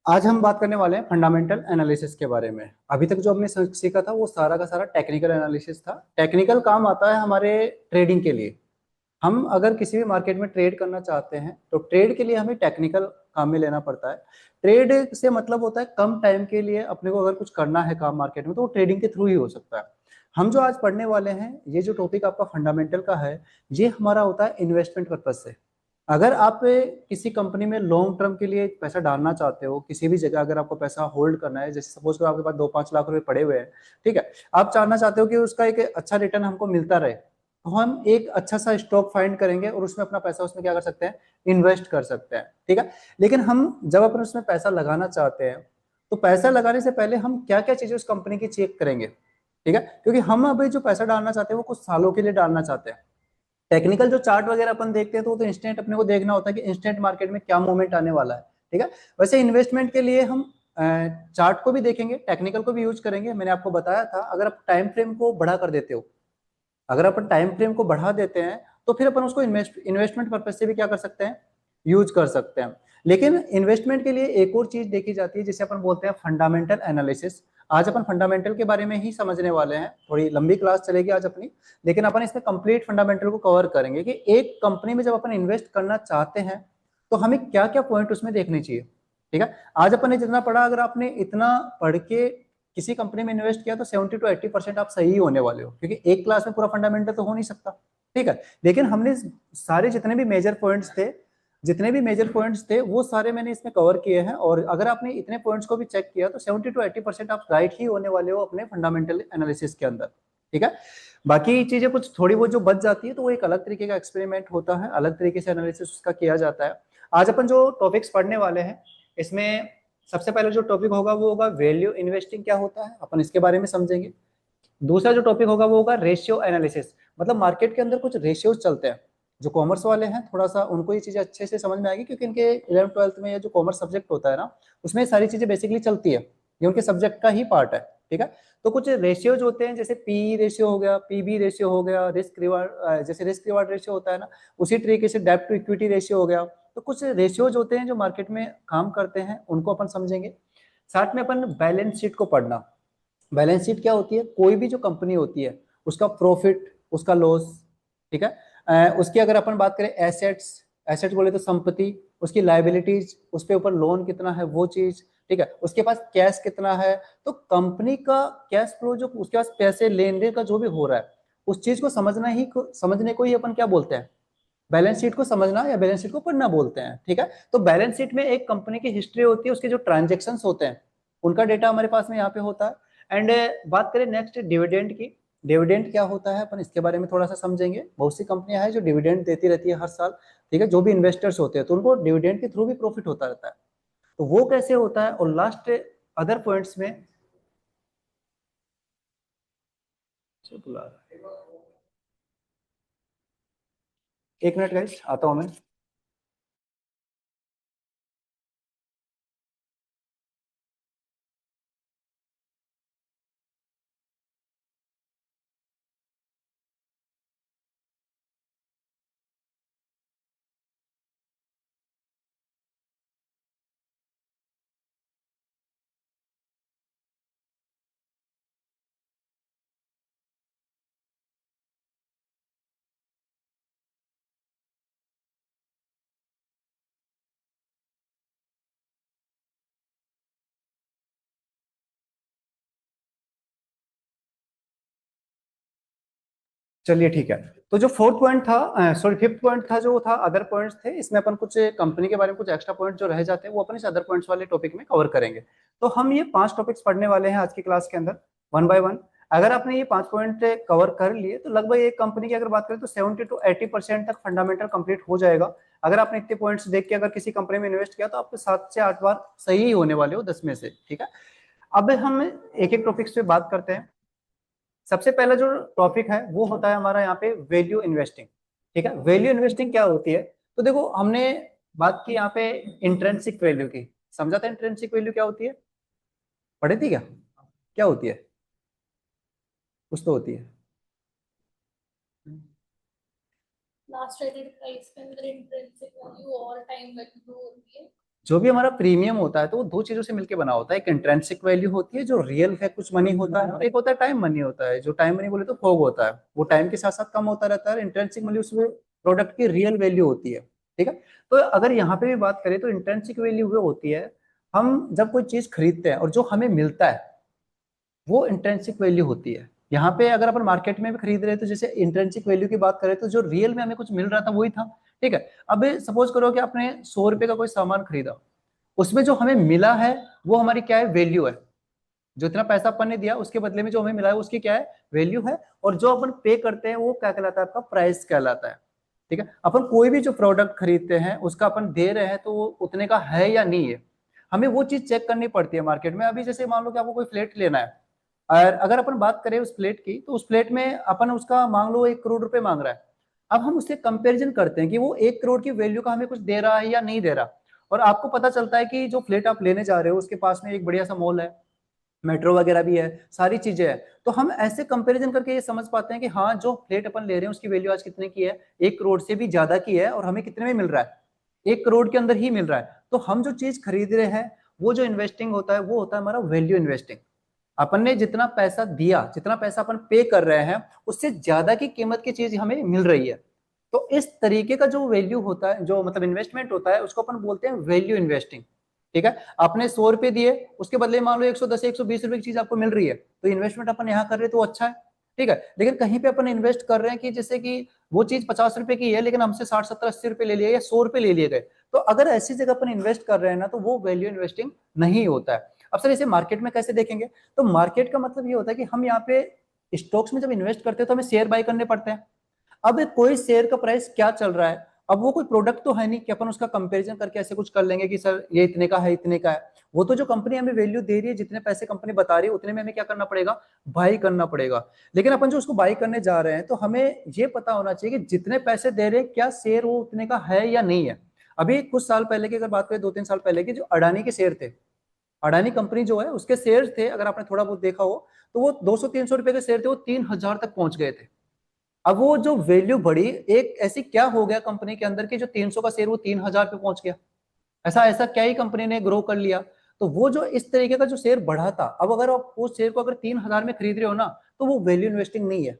आज हम बात करने वाले हैं फंडामेंटल एनालिसिस के बारे में। अभी तक जो हमने सीखा था वो सारा का सारा टेक्निकल एनालिसिस था। टेक्निकल काम आता है हमारे ट्रेडिंग के लिए। हम अगर किसी भी मार्केट में ट्रेड करना चाहते हैं तो ट्रेड के लिए हमें टेक्निकल काम में लेना पड़ता है। ट्रेड से मतलब होता है कम टाइम के लिए अपने को अगर कुछ करना है काम मार्केट में तो वो ट्रेडिंग के थ्रू ही हो सकता है। हम जो आज पढ़ने वाले हैं ये जो टॉपिक आपका फंडामेंटल का है ये हमारा होता है इन्वेस्टमेंट पर्पज से। अगर आप किसी कंपनी में लॉन्ग टर्म के लिए पैसा डालना चाहते हो, किसी भी जगह अगर आपको पैसा होल्ड करना है, जैसे सपोज करो आपके पास 2-5 लाख रुपए पड़े हुए हैं, ठीक है, आप चाहना चाहते हो कि उसका एक अच्छा रिटर्न हमको मिलता रहे, तो हम एक अच्छा सा स्टॉक फाइंड करेंगे और उसमें अपना पैसा उसमें क्या कर सकते हैं, इन्वेस्ट कर सकते हैं, ठीक है। लेकिन हम जब अपन उसमें पैसा लगाना चाहते हैं तो पैसा लगाने से पहले हम क्या क्या चीजें उस कंपनी की चेक करेंगे, ठीक है, क्योंकि हम अभी जो पैसा डालना चाहते हैं वो कुछ सालों के लिए डालना चाहते हैं। टेक्निकल जो चार्ट वगैरह अपन देखते हैं तो वो तो इंस्टेंट अपने को देखना होता है कि इंस्टेंट मार्केट में क्या मूवमेंट आने वाला है, ठीक है। वैसे इन्वेस्टमेंट के लिए हम चार्ट को भी देखेंगे, टेक्निकल को भी यूज करेंगे। मैंने आपको बताया था अगर आप टाइम फ्रेम को बढ़ा कर देते हो, अगर अपन टाइम फ्रेम को बढ़ा देते हैं तो फिर अपन उसको इन्वेस्टमेंट पर्पज से भी क्या कर सकते हैं, यूज कर सकते हैं। लेकिन इन्वेस्टमेंट के लिए एक और चीज देखी जाती है जिसे अपन बोलते हैं फंडामेंटल एनालिसिस। आज अपन फंडामेंटल के बारे में ही समझने वाले हैं, थोड़ी लंबी क्लास चलेगी आज अपनी, लेकिन अपन इसमें कंप्लीट फंडामेंटल को कवर करेंगे कि एक कंपनी में जब अपन इन्वेस्ट करना चाहते हैं तो हमें क्या क्या पॉइंट उसमें देखने चाहिए, ठीक है। आज अपन ने जितना पढ़ा, अगर आपने इतना पढ़ के किसी कंपनी में इन्वेस्ट किया तो 70 to 80% आप सही होने वाले हो, क्योंकि एक क्लास में पूरा फंडामेंटल तो हो नहीं सकता, ठीक है। लेकिन हमने सारे जितने भी मेजर पॉइंट्स थे वो सारे मैंने इसमें कवर किए हैं, और अगर आपने इतने पॉइंट्स को भी चेक किया तो 70 to 80% आप राइट ही होने वाले हो अपने फंडामेंटल एनालिसिस के अंदर, ठीक है। बाकी चीजें कुछ थोड़ी बहुत जो बच जाती है तो वो एक अलग तरीके का एक्सपेरिमेंट होता है, अलग तरीके से एनालिसिस उसका किया जाता है। आज अपन जो टॉपिक्स पढ़ने वाले हैं इसमें सबसे पहले जो टॉपिक होगा वो होगा वैल्यू इन्वेस्टिंग क्या होता है, अपन इसके बारे में समझेंगे। दूसरा जो टॉपिक होगा वो होगा रेशियो एनालिसिस, मतलब मार्केट के अंदर कुछ रेशियोज चलते हैं। जो कॉमर्स वाले हैं थोड़ा सा उनको ये चीजें अच्छे से समझ में आएगी, क्योंकि इनके 11th 12th में ये जो कॉमर्स सब्जेक्ट होता है ना उसमें ये सारी चीजें बेसिकली चलती है, ये उनके सब्जेक्ट का ही पार्ट है, ठीक है। तो कुछ रेशियोज होते हैं जैसे पी रेशियो हो गया, पीबी रेशियो हो गया, रिस्क रिवार्ड, जैसे रिस्क रिवार्ड रेशियो होता है ना, उसी तरीके से डेब्ट टू इक्विटी रेशियो हो गया। तो कुछ रेशियोज होते हैं जो मार्केट में काम करते हैं, उनको अपन समझेंगे। साथ में अपन बैलेंस शीट को पढ़ना। बैलेंस शीट क्या होती है, कोई भी जो कंपनी होती है उसका प्रॉफिट, उसका लॉस, ठीक है। उसकी अगर अपन बात करें एसेट्स, एसेट्स बोले तो संपत्ति, उसकी लाइबिलिटीज, उसके ऊपर लोन कितना है वो चीज, ठीक है, उसके पास कैश कितना है। तो कंपनी का कैश फ्लो, जो उसके पास पैसे लेन देन का जो भी हो रहा है उस चीज को समझने को ही अपन क्या बोलते हैं, बैलेंस शीट को समझना या बैलेंस शीट को पढ़ना बोलते हैं, ठीक है। तो बैलेंस शीट में एक कंपनी की हिस्ट्री होती है, उसके जो ट्रांजेक्शन होते हैं उनका डेटा हमारे पास में यहाँ पे होता है। एंड बात करें नेक्स्ट डिविडेंड की, डिविडेंड क्या होता है अपन इसके बारे में थोड़ा सा समझेंगे। बहुत सी कंपनियां हैं जो डिविडेंड देती रहती है हर साल, ठीक है, जो भी इन्वेस्टर्स होते हैं तो उनको डिविडेंड के थ्रू भी प्रॉफिट होता रहता है, तो वो कैसे होता है। और लास्ट अदर पॉइंट्स में बुला रहा है। एक मिनट गाइस, आता हूं मैं। चलिए ठीक है। तो जो फोर्थ पॉइंट था, सॉरी फिफ्थ पॉइंट था, जो था अदर पॉइंट्स थे, इसमें अपन कुछ कंपनी के बारे में कुछ एक्स्ट्रा पॉइंट जो रह जाते हैं वो अपन इस अदर पॉइंट्स वाले टॉपिक में कवर करेंगे। तो हम ये 5 टॉपिक्स पढ़ने वाले हैं आज की क्लास के अंदर, वन बाय वन। अगर आपने ये 5 पॉइंट कवर कर लिए तो लगभग एक कंपनी की अगर बात करें तो 70 to 80% तक फंडामेंटल कंप्लीट हो जाएगा। अगर आपने इतने पॉइंट्स देख के अगर किसी कंपनी में इन्वेस्ट किया तो आपके 7 से 8 बार सही ही होने वाले हो 10 में से, ठीक है। अब हम एक एक टॉपिक्स पे बात करते हैं। सबसे पहला जो टॉपिक है वो होता है हमारा यहाँ पे वैल्यू इन्वेस्टिंग, ठीक है। वैल्यू इन्वेस्टिंग क्या होती है, तो देखो हमने बात की यहाँ पे इंट्रिंसिक वैल्यू की, समझा था इंट्रिंसिक वैल्यू क्या होती है, पढ़ी थी क्या, क्या होती है, कुछ तो होती है। लास्ट ट्रेडेड प्राइस के अंदर इंट्रिंसिक वैल्यू और टाइम वैल्यू होती है। जो भी हमारा प्रीमियम होता है तो वो दो चीजों से मिलकर बना होता है। एक इंट्रिंसिक वैल्यू होती है जो रियल है कुछ मनी होता है, और एक होता है टाइम मनी होता है। जो टाइम मनी बोले तो फोग होता है, वो टाइम के साथ साथ कम होता रहता है। इंट्रिंसिक मनी उसमें प्रोडक्ट की रियल वैल्यू होती है। ठीक है, तो अगर यहाँ पे भी बात करें तो इंट्रिंसिक वैल्यू वो होती है हम जब कोई चीज खरीदते हैं और जो हमें मिलता है वो इंट्रिंसिक वैल्यू होती है। यहाँ पे अगर अपन मार्केट में भी खरीद रहे हैं तो जैसे इंट्रिंसिक वैल्यू की बात करें तो जो रियल में हमें कुछ मिल रहा था वही था। ठीक है, अब सपोज करो कि आपने 100 रुपए का कोई सामान खरीदा, उसमें जो हमें मिला है वो हमारी क्या है, वैल्यू है। जो इतना पैसा अपन ने दिया उसके बदले में जो हमें मिला है उसकी क्या है, वैल्यू है। और जो अपन पे करते हैं वो क्या कहलाता है, आपका प्राइस कहलाता है। ठीक है, अपन कोई भी जो प्रोडक्ट खरीदते हैं उसका अपन दे रहे हैं तो वो उतने का है या नहीं है, हमें वो चीज चेक करनी पड़ती है मार्केट में। अभी जैसे मान लो कि आपको कोई फ्लैट लेना है, और अगर अपन बात करें उस प्लेट की तो उस प्लेट में अपन उसका मांग लो 1 करोड़ रुपए मांग रहा है। अब हम उससे कंपैरिजन करते हैं कि वो 1 करोड़ की वैल्यू का हमें कुछ दे रहा है या नहीं दे रहा। और आपको पता चलता है कि जो फ्लैट आप लेने जा रहे हो उसके पास में एक बढ़िया सा मॉल है, मेट्रो वगैरह भी है, सारी चीजें हैं। तो हम ऐसे कंपैरिजन करके ये समझ पाते हैं कि हाँ जो फ्लैट अपन ले रहे हैं उसकी वैल्यू आज कितने की है, 1 करोड़ से भी ज्यादा की है, और हमें कितने में मिल रहा है, 1 करोड़ के अंदर ही मिल रहा है। तो हम जो चीज खरीद रहे हैं वो जो इन्वेस्टिंग होता है वो होता है हमारा वैल्यू इन्वेस्टिंग। अपन ने जितना पैसा दिया, जितना पैसा अपन पे कर रहे हैं उससे ज्यादा की कीमत की चीज हमें मिल रही है। तो इस तरीके का जो वैल्यू होता है, जो मतलब इन्वेस्टमेंट होता है, उसको अपन बोलते हैं वैल्यू इन्वेस्टिंग। ठीक है, आपने 100 रुपए दिए, उसके बदले मान लो 110 120 रुपए की चीज आपको मिल रही है, तो इन्वेस्टमेंट अपन यहाँ कर रहे हैं तो अच्छा है। ठीक है, लेकिन कहीं पे अपन इन्वेस्ट कर रहे हैं कि जैसे कि वो चीज 50 रुपए की है लेकिन हमसे 60 70 80 रुपए ले लिए या 100 रुपए ले लिए गए, तो अगर ऐसी जगह अपन इन्वेस्ट कर रहे हैं ना तो वो वैल्यू इन्वेस्टिंग नहीं होता है। अब सर इसे मार्केट में कैसे देखेंगे, तो मार्केट का मतलब ये होता है कि हम यहाँ पे स्टॉक्स में जब इन्वेस्ट करते हैं तो हमें शेयर बाय करने पड़ते हैं। अब कोई शेयर का प्राइस क्या चल रहा है, अब वो कोई प्रोडक्ट तो है नहीं कि अपन उसका कंपैरिजन करके ऐसे कुछ कर लेंगे कि सर ये इतने का है इतने का है। वो तो जो कंपनी हमें वैल्यू दे रही है, जितने पैसे कंपनी बता रही है उतने में हमें क्या करना पड़ेगा, बाई करना पड़ेगा। लेकिन अपन जो उसको बाई करने जा रहे हैं तो हमें ये पता होना चाहिए कि जितने पैसे दे रहे हैं क्या शेयर वो उतने का है या नहीं है। अभी कुछ साल पहले की अगर बात करें, 2 3 साल पहले की, जो अडानी के शेयर थे, अडानी कंपनी जो है उसके शेयर थे, अगर आपने थोड़ा बहुत देखा हो तो वो 200 300 रुपए के शेयर थे, वो 3000 तक पहुंच गए थे। अब वो जो वैल्यू बढ़ी, एक ऐसी क्या हो गया कंपनी के अंदर कि जो 300 का शेयर वो 3000 पे पहुंच गया। ऐसा ऐसा क्या ही कंपनी ने ग्रो कर लिया। तो वो जो इस तरीके का जो शेयर बढ़ा था, अब अगर आप उस शेयर को अगर 3000 में खरीद रहे हो ना, तो वो वैल्यू इन्वेस्टिंग नहीं है।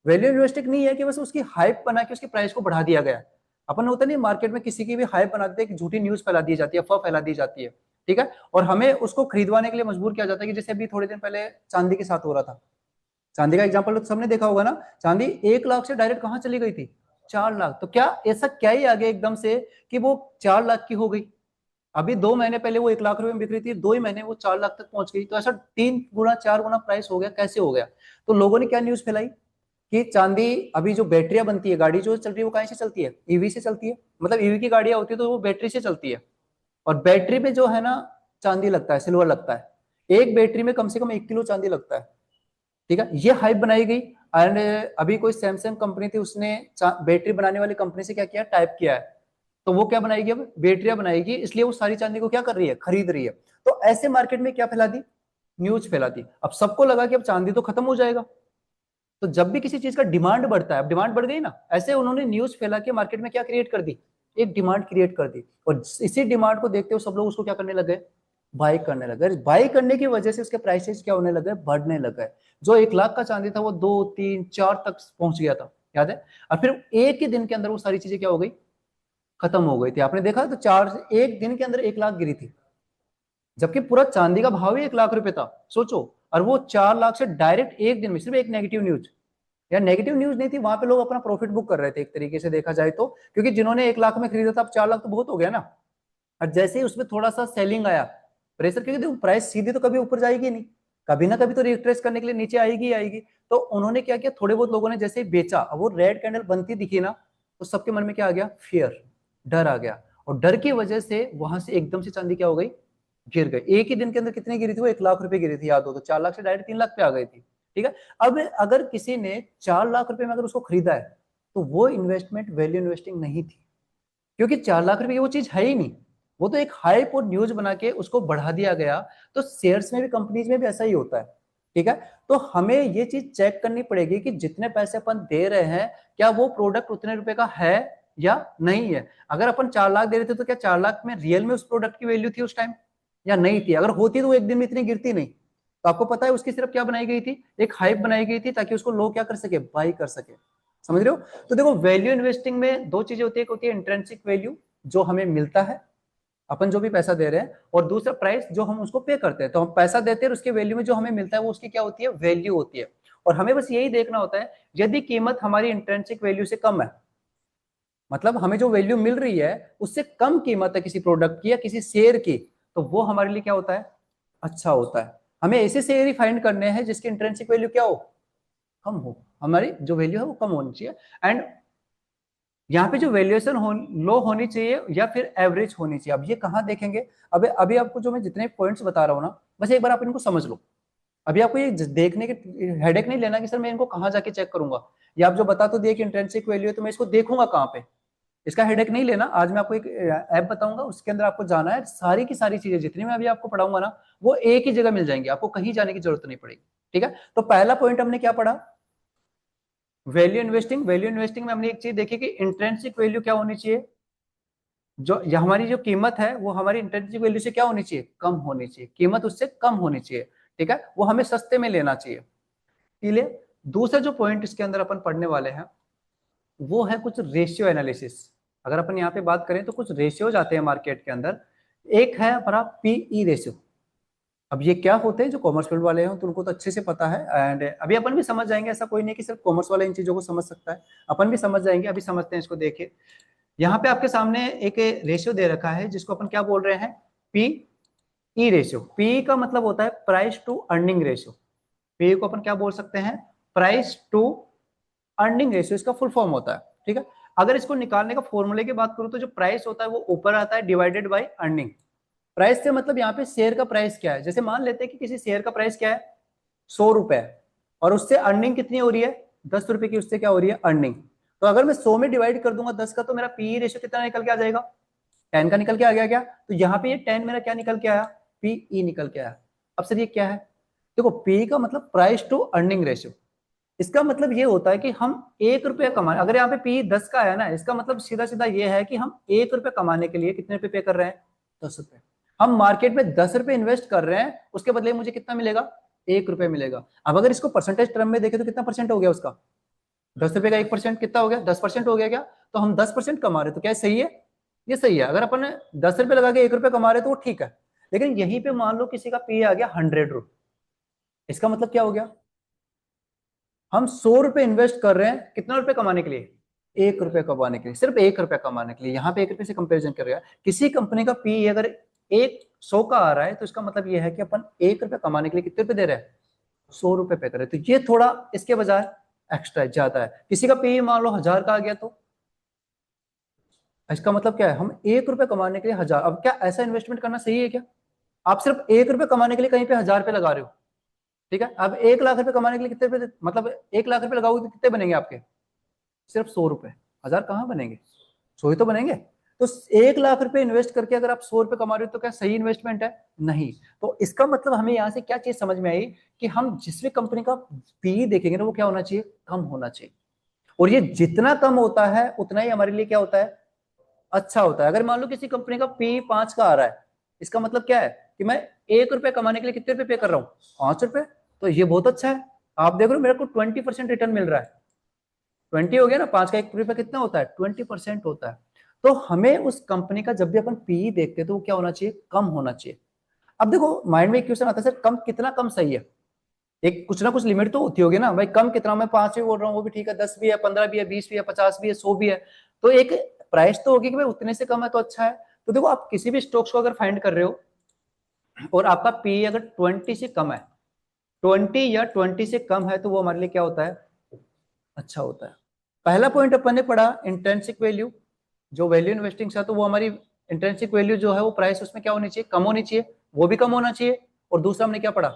वैल्यू इन्वेस्टिंग नहीं है कि बस उसकी हाइप बना के उसकी प्राइस को बढ़ा दिया गया। अपन होता नहीं मार्केट में किसी की भी हाइप बना देते हैं कि झूठी न्यूज फैला दी जाती है, अफवाह फैला दी जाती है। ठीक है, और हमें उसको खरीदवाने के लिए मजबूर किया जाता है कि जैसे अभी थोड़े दिन पहले चांदी के साथ हो रहा था। चांदी का एग्जांपल तो सबने देखा होगा ना, चांदी 1 लाख से डायरेक्ट कहां चली गई थी, 4 लाख। तो क्या ऐसा क्या ही आ गया एकदम से कि वो 4 लाख की हो गई। अभी 2 महीने पहले वो 1 लाख रुपए में बिक रही थी, 2 ही महीने वो 4 लाख तक पहुंच गई। तो ऐसा 3 गुना 4 गुना प्राइस हो गया, कैसे हो गया। तो लोगों ने क्या न्यूज फैलाई कि चांदी, अभी जो बैटरियां बनती है, गाड़ी जो चल रही है वो कहाँ से चलती है, ईवी से चलती है। मतलब ईवी की गाड़ियां होती है तो वो बैटरी से चलती है, और बैटरी में जो है ना चांदी लगता है, सिल्वर लगता है। एक बैटरी में कम से कम 1 किलो चांदी लगता है। ठीक है, ये हाइप बनाई गई। एंड अभी कोई सैमसंग कंपनी थी, उसने बैटरी बनाने वाली कंपनी से क्या किया, टाइप किया है। तो वो क्या बनाएगी, अब बैटरियां बनाएगी, इसलिए वो सारी चांदी को क्या कर रही है, खरीद रही है। तो ऐसे मार्केट में क्या फैला दी, न्यूज फैला दी। अब सबको लगा कि अब चांदी तो खत्म हो जाएगा। तो जब भी किसी चीज का डिमांड बढ़ता है, अब डिमांड बढ़ गई ना, ऐसे उन्होंने न्यूज फैला के मार्केट में क्या क्रिएट कर दी, एक डिमांड क्रिएट कर दी। और इसी डिमांड को देखते हुए सब लोग उसको क्या करने लगे, बाई करने लगे। बाई करने की वजह से उसके प्राइसेस क्या होने लगे, बढ़ने लगे। जो 1 लाख का चांदी था वो 2 3 4 तक पहुंच गया था, याद है। और फिर एक ही दिन के अंदर वो सारी चीजें क्या हो गई, खत्म हो गई थी। आपने देखा तो चार एक दिन के अंदर 1 लाख गिरी थी, जबकि पूरा चांदी का भाव ही 1 लाख रुपए था, सोचो। और वो 4 लाख से डायरेक्ट एक दिन में, सिर्फ एक नेगेटिव न्यूज, या नेगेटिव न्यूज नहीं थी, वहां पे लोग अपना प्रॉफिट बुक कर रहे थे एक तरीके से देखा जाए तो। क्योंकि जिन्होंने 1 लाख में खरीदा था, अब 4 लाख तो बहुत हो गया ना। और जैसे ही उसमें थोड़ा सा सेलिंग आया, प्रेशर, क्योंकि देखो प्राइस सीधी तो कभी ऊपर जाएगी नहीं, कभी ना कभी तो रिट्रेस करने के लिए नीचे आएगी ही आएगी। तो उन्होंने क्या किया, थोड़े बहुत लोगों ने जैसे ही बेचा, अब वो रेड कैंडल बनती दिखी ना, तो सबके मन में क्या आ गया, फियर, डर आ गया। और डर की वजह से वहां से एकदम से चांदी क्या हो गई, गिर गई। एक ही दिन के अंदर कितनी गिरी थी, वो 1 लाख रुपए गिरी थी, याद हो तो 4 लाख से डायरेक्ट 3 लाख पे आ गई थी। ठीक है, अब अगर किसी ने 4 लाख रुपए में अगर उसको खरीदा है, तो वो इन्वेस्टमेंट वैल्यू इन्वेस्टिंग नहीं थी, क्योंकि 4 लाख रुपए की वो चीज है ही नहीं। वो तो एक हाइप और न्यूज बना के उसको बढ़ा दिया गया। तो शेयर्स में भी, कंपनीज में भी ऐसा ही होता है। ठीक है, तो हमें ये चीज चेक करनी पड़ेगी कि जितने पैसे अपन दे रहे हैं क्या वो प्रोडक्ट उतने रुपए का है या नहीं है। अगर अपन 4 लाख दे रहे थे तो क्या 4 लाख में रियल में उस प्रोडक्ट की वैल्यू थी उस टाइम या नहीं थी? अगर होती तो वो एक दिन में इतनी गिरती नहीं। तो आपको पता है उसकी सिर्फ क्या बनाई गई थी, एक हाइप बनाई गई थी ताकि उसको लोग क्या कर सके, बाई कर सके। समझ रहे हो? तो देखो वैल्यू इन्वेस्टिंग में दो चीजें होती है, एक होती है इंट्रिंसिक वैल्यू जो हमें मिलता है अपन जो भी पैसा दे रहे हैं, और दूसरा प्राइस जो हम उसको पे करते हैं। तो हम पैसा देते हैं, उसके वैल्यू में जो हमें मिलता है वो उसकी क्या होती है, वैल्यू होती है। और हमें बस यही देखना होता है यदि कीमत हमारी इंट्रिंसिक वैल्यू से कम है, मतलब हमें जो वैल्यू मिल रही है उससे कम कीमत है किसी प्रोडक्ट की या किसी शेयर की, तो वो हमारे लिए क्या होता है, अच्छा होता है। हमें ऐसे शेयर ही फाइंड करने हैं जिसकी इंट्रिंसिक वैल्यू क्या हो, कम हो, हमारी जो वैल्यू है वो कम होनी चाहिए। एंड यहाँ पे जो वैल्यूएशन लो होनी चाहिए या फिर एवरेज होनी चाहिए। अब ये कहाँ देखेंगे, अभी अभी आपको जो मैं जितने पॉइंट्स बता रहा हूँ ना, बस एक बार आप इनको समझ लो। अभी आपको ये देखने के हेडेक नहीं लेना कि सर मैं इनको कहाँ जाके चेक करूंगा, या आप जो बता तो दिए कि इंट्रिंसिक वैल्यू है तो मैं इसको देखूंगा कहाँ पे, इसका हेडेक नहीं लेना। आज मैं आपको एक ऐप बताऊंगा, उसके अंदर आपको जाना है, सारी की सारी चीजें जितनी मैं अभी आपको पढ़ाऊंगा ना वो एक ही जगह मिल जाएंगी, आपको कहीं जाने की जरूरत नहीं पड़ेगी। ठीक है, तो पहला पॉइंट हमने क्या पढ़ा, वैल्यू इन्वेस्टिंग। वैल्यू इन्वेस्टिंग में हमने एक चीज देखी कि इंट्रिंसिक वैल्यू क्या होनी चाहिए, जो हमारी जो कीमत है वो हमारी इंट्रिंसिक वैल्यू से क्या होनी चाहिए, कम होनी चाहिए, कीमत उससे कम होनी चाहिए। ठीक है, वो हमें सस्ते में लेना चाहिए। इसलिए दूसरा जो पॉइंट इसके अंदर अपन पढ़ने वाले हैं वो है कुछ रेशियो एनालिसिस। अगर अपन यहाँ पे बात करें तो कुछ रेशियोज आते हैं मार्केट के अंदर। एक है हमारा पीई रेशियो। अब ये क्या होते हैं, जो कॉमर्स फील्ड वाले हैं तो उनको तो अच्छे से पता है, एंड अभी अपन भी समझ जाएंगे, ऐसा कोई नहीं कि सिर्फ कॉमर्स वाला इन चीजों को समझ सकता है, अपन भी समझ जाएंगे। अभी समझते हैं इसको। देखिए यहाँ पे आपके सामने एक रेशियो दे रखा है जिसको अपन क्या बोल रहे हैं, पी ई रेशियो। पी का मतलब होता है price to earning ratio. P को अपन क्या बोल सकते हैं, प्राइस टू अर्निंग रेशियो इसका फुल फॉर्म होता है। ठीक है, अगर इसको निकालने का फॉर्मूले की बात करूं तो जो प्राइस होता है वो ऊपर आता है डिवाइडेड बाय अर्निंग। प्राइस से मतलब यहाँ पे शेयर का प्राइस क्या है, जैसे मान लेते हैं कि किसी शेयर का प्राइस क्या है, 100 रुपए, और उससे अर्निंग कितनी हो रही है, 10 रुपए की उससे क्या हो रही है, अर्निंग। तो अगर मैं 100 में डिवाइड कर दूंगा 10 का, तो मेरा पीई रेशियो कितना निकल के आ जाएगा, 10 का निकल के आ गया क्या? तो यहाँ पे ये 10 मेरा क्या निकल के आया, पीई निकल के आया। अब सर ये क्या है, देखो पी का मतलब प्राइस टू अर्निंग रेशियो। इसका मतलब ये होता है कि हम 1 रुपया कमाने, अगर यहाँ पे पी 10 का आया ना, इसका मतलब सीधा सीधा ये है कि हम 1 रुपया कमाने के लिए कितने रुपए पे कर रहे हैं, 10 रुपए। हम मार्केट में 10 रुपए इन्वेस्ट कर रहे हैं, उसके बदले मुझे कितना मिलेगा, 1 रुपया मिलेगा। अब अगर इसको परसेंटेज टर्म में देखें तो कितना परसेंट हो गया उसका, 10 रुपए का 1% कितना हो गया, 10% हो गया क्या? तो हम 10% कमा रहे, तो क्या सही है, ये सही है। अगर अपन 10 रुपए लगा के 1 रुपया कमा रहे तो वो ठीक है। लेकिन यहीं पे मान लो किसी का पी आ गया 100 रुपए, इसका मतलब क्या हो गया, हम 100 रुपए इन्वेस्ट कर रहे हैं कितना रुपए कमाने के लिए, 1 रुपया कमाने के लिए, सिर्फ 1 रुपया कमाने के लिए। यहाँ पे 1 रुपये से कंपेरिजन कर रहे हैं। किसी कंपनी का पी अगर 100 का आ रहा है तो इसका मतलब ये है कि अपन 1 रुपया कमाने के लिए कितने रुपए दे रहे हैं, 100 रुपए पे कर रहे हैं। तो ये थोड़ा इसके बजाय एक्स्ट्रा ज्यादा है। किसी का पी मान लो 1000 का आ गया, तो इसका मतलब क्या है, हम 1 रुपया कमाने के लिए 1000। अब क्या ऐसा इन्वेस्टमेंट करना सही है क्या? आप सिर्फ 1 रुपया कमाने के लिए कहीं पे 1000 रुपये लगा रहे हो। ठीक है, अब 1 लाख रुपए कमाने के लिए कितने रुपए, मतलब 1 लाख रुपए लगाओगे तो कितने बनेंगे आपके, सिर्फ 100 रुपए। 1000 कहाँ बनेंगे, 100 ही तो बनेंगे। तो 1 लाख रुपए इन्वेस्ट करके अगर आप 100 रुपए कमा रहे हो तो क्या सही इन्वेस्टमेंट है, नहीं। तो इसका मतलब हमें यहाँ से क्या चीज समझ में आई कि हम जिस भी कंपनी का पी देखेंगे ना वो क्या होना चाहिए, कम होना चाहिए। और ये जितना कम होता है उतना ही हमारे लिए क्या होता है, अच्छा होता है। अगर मान लो किसी कंपनी का पी 5 का आ रहा है, इसका मतलब क्या है कि मैं 1 रुपया कमाने के लिए कितने रुपए पे कर रहा हूँ, 5 रुपए। तो ये बहुत अच्छा है। आप देख रहे हो मेरे को 20% रिटर्न मिल रहा है। 20 हो गया ना, 5 का 1 रुपया कितना होता है, 20% होता है। तो हमें उस कंपनी का जब भी अपन पी देखते हैं तो वो क्या होना चाहिए, कम होना चाहिए। अब देखो माइंड में एक क्वेश्चन आता है, सर कम कितना कम सही है, एक कुछ ना कुछ लिमिट तो होती होगी ना भाई। कम कितना, मैं 5 भी बोल रहा हूँ वो भी ठीक है, 10 भी है, 15 भी है, 20 भी है, 50 भी है, 100 भी है। तो एक प्राइस तो होगी कि भाई उतने से कम है तो अच्छा है। तो देखो आप किसी भी स्टॉक्स को अगर फाइंड कर रहे हो और आपका पी अगर 20 से कम है, 20 से कम है, तो वो हमारे लिए क्या होता है, अच्छा होता है। पहला पॉइंट अपन ने पढ़ा इंट्रिंसिक वैल्यू, जो वैल्यू इन्वेस्टिंग था, तो वो हमारी इंट्रिंसिक वैल्यू जो है वो प्राइस उसमें क्या होनी चाहिए, कम होनी चाहिए, वो भी कम होना चाहिए। और दूसरा हमने क्या पढ़ा,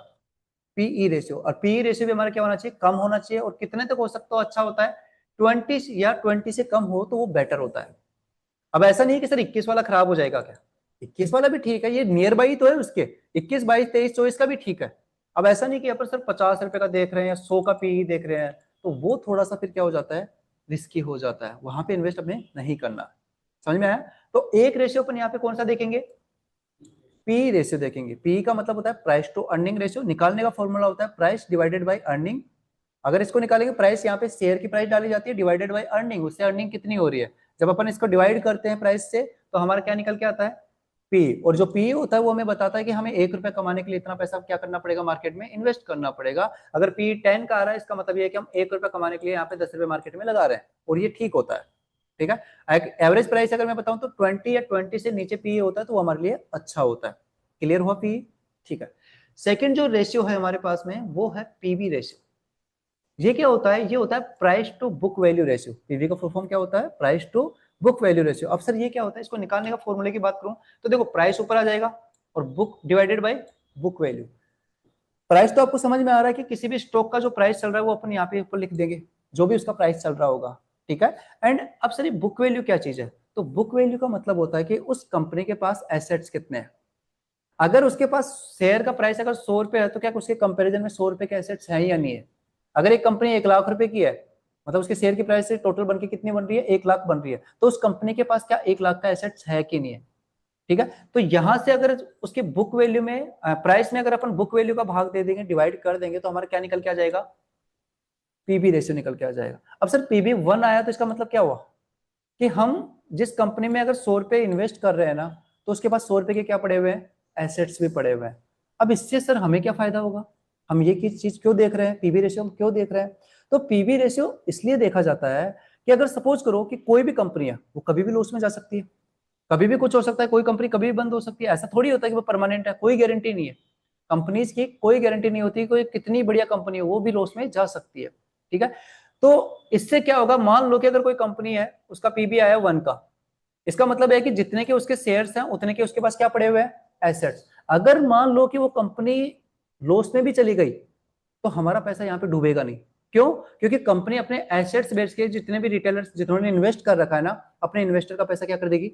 पीई रेशियो, और पीई रेशियो भी हमारा क्या होना चाहिए, कम होना चाहिए। और कितने तक हो सकता हो, अच्छा होता है 20 या 20 से कम हो तो वो बेटर होता है। अब ऐसा नहीं है कि सर 21 वाला खराब हो जाएगा क्या, 21 वाला भी ठीक है, ये नियर बाई तो है उसके, 21, 22, 23, 24 का भी ठीक है। अब ऐसा नहीं कि अपन सर 50 रुपए का देख रहे हैं या 100 का पीई देख रहे हैं, तो वो थोड़ा सा फिर क्या हो जाता है, रिस्की हो जाता है, वहां पे इन्वेस्ट हमें नहीं करना। समझ में आया? तो एक रेशियो अपन यहाँ पे कौन सा देखेंगे, पी रेशियो देखेंगे। पी का मतलब होता है प्राइस टू अर्निंग रेशियो। निकालने का फॉर्मूला होता है प्राइस डिवाइडेड बाय अर्निंग। अगर इसको निकालेंगे, प्राइस यहाँ पे शेयर की प्राइस डाली जाती है डिवाइडेड बाय अर्निंग, उससे अर्निंग कितनी हो रही है। जब अपन इसको डिवाइड करते हैं प्राइस से तो हमारा क्या निकल के आता है, पी। और जो पी होता है वो हमें बताता है कि हमें 1 रुपया कमाने के लिए इतना पैसा क्या करना पड़ेगा, मार्केट में इन्वेस्ट करना पड़ेगा। अगर पी 10 का आ रहा है, इसका मतलब ये है कि हम 1 रुपया कमाने के लिए यहाँ पे 10 रुपए मार्केट में लगा रहे हैं, और ये ठीक होता है। ठीक है, एवरेज प्राइस अगर मैं बताऊं तो 20 या 20 से नीचे पी होता है तो वो हमारे लिए अच्छा होता है। क्लियर हुआ पी? ठीक है। सेकंड जो रेशियो है हमारे पास में वो है पीवी रेशियो। ये क्या होता है, ये होता है price to book value ratio. PV का फुल फॉर्म क्या होता है, price to book value ratio. अब सर ये क्या होता है, इसको निकालने का फॉर्मूले की बात करूं तो देखो, प्राइस ऊपर आ जाएगा और book divided by book value. Price तो आपको समझ में आ रहा है कि किसी भी स्टॉक का जो प्राइस चल रहा है वो अपन यहाँ पे ऊपर लिख देंगे, जो भी उसका प्राइस चल रहा होगा। ठीक है। एंड अब सर ये बुक वैल्यू क्या चीज है, तो बुक वैल्यू का मतलब होता है कि उस कंपनी के पास एसेट्स कितने हैं। अगर उसके पास शेयर का प्राइस अगर 100 रुपए है तो क्या उसके कंपैरिजन में 100 रुपए के एसेट्स है या नहीं है। अगर एक कंपनी 1 लाख रुपए की है, मतलब उसके शेयर की प्राइस से टोटल बनके कितनी बन रही है, 1 लाख बन रही है, तो उस कंपनी के पास क्या 1 लाख का एसेट्स है कि नहीं है। ठीक है। तो यहां से अगर उसकी बुक वैल्यू में प्राइस में अगर अपन बुक वैल्यू का भाग दे देंगे, डिवाइड कर देंगे, तो हमारा क्या निकल के आ जाएगा, पीबी रेशियो निकल के आ जाएगा। अब सर पीबी 1 आया तो इसका मतलब क्या हुआ कि हम जिस कंपनी में अगर 100 रुपए इन्वेस्ट कर रहे हैं ना, तो उसके पास 100 रुपए के क्या पड़े हुए हैं, एसेट्स भी पड़े हुए हैं। अब इससे सर हमें क्या फायदा होगा, हम ये किस चीज क्यों देख रहे हैं, पीबी रेशियो हम क्यों देख रहे हैं। तो पीबी रेशियो इसलिए देखा जाता है कि अगर सपोज करो कि कोई भी कंपनी है वो कभी भी लॉस में जा सकती है, कभी भी कुछ हो सकता है, कोई कंपनी कभी भी बंद हो सकती है। ऐसा थोड़ी होता है कि वो परमानेंट है, कोई गारंटी नहीं है। कंपनीज की कोई गारंटी नहीं होती, कोई कितनी बढ़िया कंपनी हो वो भी लॉस में जा सकती है। ठीक है। तो इससे क्या होगा, मान लो कि अगर कोई कंपनी है उसका पीबी आया 1 का, इसका मतलब है कि जितने के उसके शेयर्स हैं उतने के उसके पास क्या पड़े हुए हैं, एसेट्स। अगर मान लो कि वो कंपनी लॉस में भी चली गई तो हमारा पैसा यहाँ पे डूबेगा नहीं। क्यों? क्योंकि कंपनी अपने एसेट्स बेच के जितने भी रिटेलर्स जिन्होंने इन्वेस्ट कर रखा है ना, अपने इन्वेस्टर का पैसा क्या कर देगी,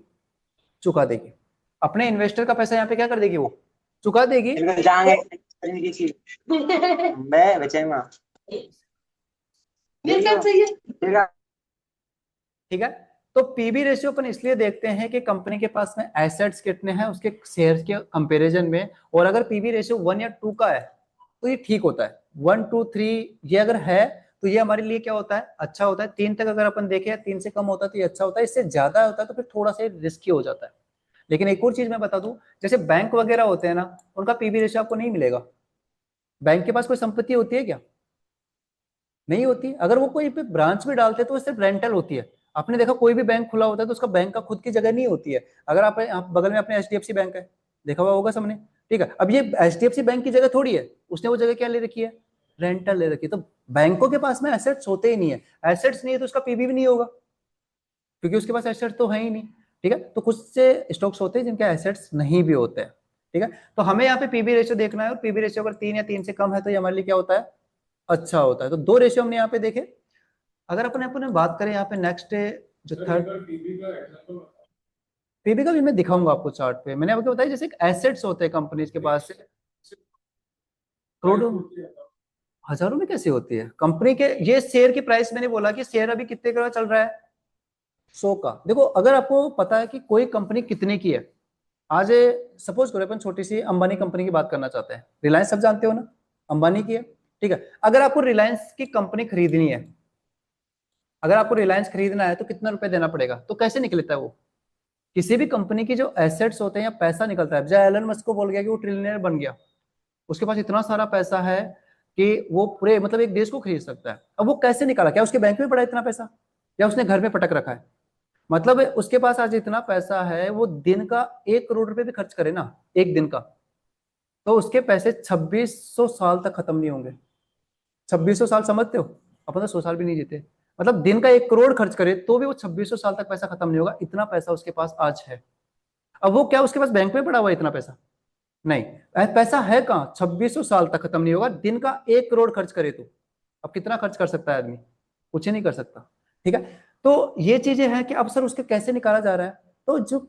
चुका देगी। अपने इन्वेस्टर का पैसा यहाँ पे क्या कर देगी, वो चुका देगी। ठीक है। तो पीबी रेशियो अपन इसलिए देखते हैं कि कंपनी के पास में एसेट्स कितने हैं उसके शेयर के कंपैरिजन में, और अगर पीबी रेशियो 1 या 2 का है तो ये ठीक होता है। 1 2 3 ये अगर है तो ये हमारे लिए क्या होता है, अच्छा होता है। 3 तक अगर अपन देखें, 3 से कम होता है तो ये अच्छा होता है, इससे ज्यादा होता है तो फिर थोड़ा सा रिस्की हो जाता है। लेकिन एक और चीज मैं बता दूं, जैसे बैंक वगैरह होते हैं ना, उनका पीबी रेशियो आपको नहीं मिलेगा। बैंक के पास कोई संपत्ति होती है क्या, नहीं होती। अगर वो कोई पे ब्रांच भी डालते हैं तो वो सिर्फ रेंटल होती है। आपने देखा कोई भी बैंक खुला होता है तो उसका बैंक का खुद की जगह नहीं होती है। अगर आप बगल में अपने एचडीएफसी बैंक है, देखा हुआ होगा सबने। ठीक है। अब ये एचडीएफसी बैंक की जगह थोड़ी है, उसने वो जगह क्या ले रखी है, रेंटल ले रखी है। तो बैंकों के पास में एसेट्स होते ही नहीं है, एसेट्स नहीं है तो उसका पीबी भी नहीं होगा, क्योंकि उसके पास एसेट्स तो है ही नहीं। ठीक है। तो कुछ से स्टॉक्स होते हैं जिनके एसेट्स नहीं भी होते हैं। ठीक है। तो हमें यहाँ पे पीबी रेशियो देखना है, और पीबी रेशियो अगर 3 या 3 से कम है तो ये हमारे लिए क्या होता है, अच्छा होता है। तो 2 रेशियो हमने यहाँ पे देखे। अगर अपन अपने बात करें यहाँ पे नेक्स्ट जो थर्ड, पीबी का भी मैं दिखाऊंगा आपको चार्ट पे। मैंने आपको बताया जैसे एसेट्स होते हैं कंपनीज के पास, करोड़ों हजारों में कैसे होती है कंपनी के। ये शेयर की प्राइस मैंने बोला कि शेयर अभी कितने का चल रहा है, 100 का। देखो अगर आपको पता है कि कोई कंपनी कितने की है, आज सपोज करो अपन छोटी सी अंबानी कंपनी की बात करना चाहते हैं। रिलायंस सब जानते हो ना, अंबानी की है। ठीक है। अगर आपको रिलायंस की कंपनी खरीदनी है, अगर आपको रिलायंस खरीदना है तो कितना रुपए देना पड़ेगा, तो कैसे निकलता है वो, किसी भी कंपनी की जो एसेट्स होते हैं या पैसा निकलता है। जय एलन मस्क को बोल गया कि वो ट्रिलियनर बन गया, उसके पास इतना सारा पैसा है कि वो पूरे मतलब एक देश को खरीद सकता है। अब वो कैसे निकाला, क्या उसके बैंक में पड़ा इतना पैसा, या उसने घर में पटक रखा है। मतलब उसके पास आज इतना पैसा है, वो दिन का 1 करोड़ रुपए भी खर्च करे ना, एक दिन का, तो उसके पैसे 2600 साल तक खत्म नहीं होंगे। 2600 साल समझते हो, अपन तो 100 साल भी नहीं जीते। मतलब दिन का 1 करोड़ खर्च करे तो भी वो 2600 साल तक पैसा खत्म नहीं होगा, इतना पैसा उसके पास आज है। अब वो क्या उसके पास बैंक में पड़ा हुआ है इतना पैसा, नहीं। पैसा है कहाँ, 2600 साल तक खत्म नहीं होगा। दिन का 1 करोड़ खर्च करे तो अब कितना खर्च कर सकता है आदमी, कुछ ही नहीं कर सकता। ठीक है। तो ये चीजें हैं कि अब सर उसके कैसे निकाला जा रहा है। तो जो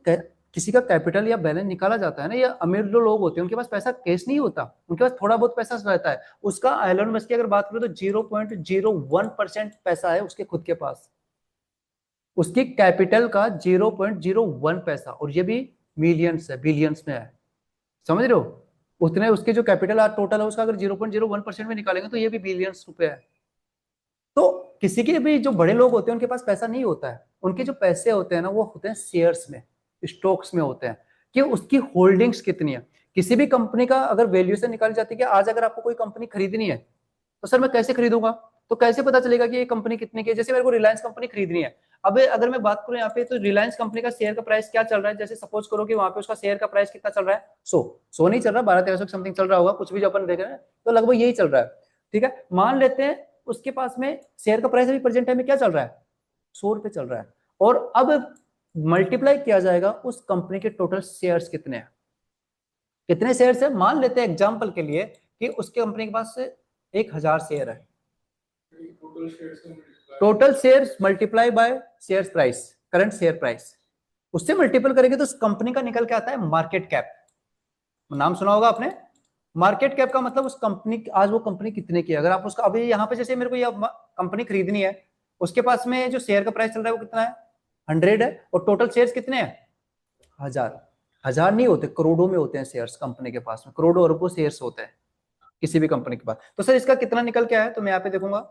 किसी का कैपिटल या बैलेंस निकाला जाता है ना, या अमीर जो लोग होते हैं उनके पास पैसा कैश नहीं होता, उनके पास थोड़ा बहुत पैसा रहता है। उसका एलन मस्क की अगर बात करें तो 0.01% पैसा है उसके खुद के पास। उसकी कैपिटल का 0.01 पैसा, और ये भी मिलियंस है, बिलियंस में है, समझ रहे हो? उतने उसके जो कैपिटल टोटल है उसका अगर 0.01% में निकालेंगे तो ये भी बिलियंस रुपए है। तो किसी के भी जो बड़े लोग होते हैं उनके पास पैसा नहीं होता है, उनके जो पैसे होते हैं ना वो होते हैं शेयर्स में, स्टॉक्स में होते हैं, कि उसकी होल्डिंग्स कितनी है। किसी भी कंपनी का अगर वैल्यूएशन निकाली जाती है कि आज अगर आपको कोई कंपनी खरीदनी है तो सर मैं कैसे खरीदूंगा, तो कैसे पता चलेगा कि ये कंपनी कितने की है? जैसे मेरे को रिलायंस कंपनी खरीदनी है, अब अगर मैं बात करूं यहाँ पे, तो रिलायंस कंपनी का शेयर का प्राइस क्या चल रहा है? जैसे सपोज करो कि वहां पे उसका शेयर का प्राइस कितना चल रहा है, 100 नहीं चल रहा, 1200-1300 समथिंग चल रहा होगा, कुछ भी जो अपन देख रहे हैं तो लगभग यही चल रहा है। ठीक है, मान लेते हैं उसके पास में शेयर का प्राइस अभी प्रेजेंट टाइम में क्या चल रहा है, 100 रुपए चल रहा है, और अब मल्टीप्लाई किया जाएगा उस कंपनी के टोटल शेयर्स कितने हैं, कितने शेयर्स है। मान लेते हैं एग्जाम्पल के लिए कि उसके कंपनी के पास 1000 शेयर है, total shares multiply by share price, current share price, उससे मल्टीपल करेंगे तो उस कंपनी का निकल के आता है मार्केट कैप। नाम सुना होगा आपने, मार्केट कैप का मतलब उस कंपनी, आज वो कंपनी कितने की है। अगर आप उसका अभी यहाँ पे जैसे मेरे को ये कंपनी खरीदनी है, उसके पास में जो शेयर का प्राइस चल रहा है वो कितना है, 100 है, और टोटल शेयर्स कितने हैं, 1000। 1000 नहीं होते, करोड़ों में होते हैं शेयर्स कंपनी के पास में, करोड़ों अरबों शेयर्स होते हैं किसी भी कंपनी के पास। तो सर इसका कितना निकल के आया, तो मैं यहाँ पे देखूंगा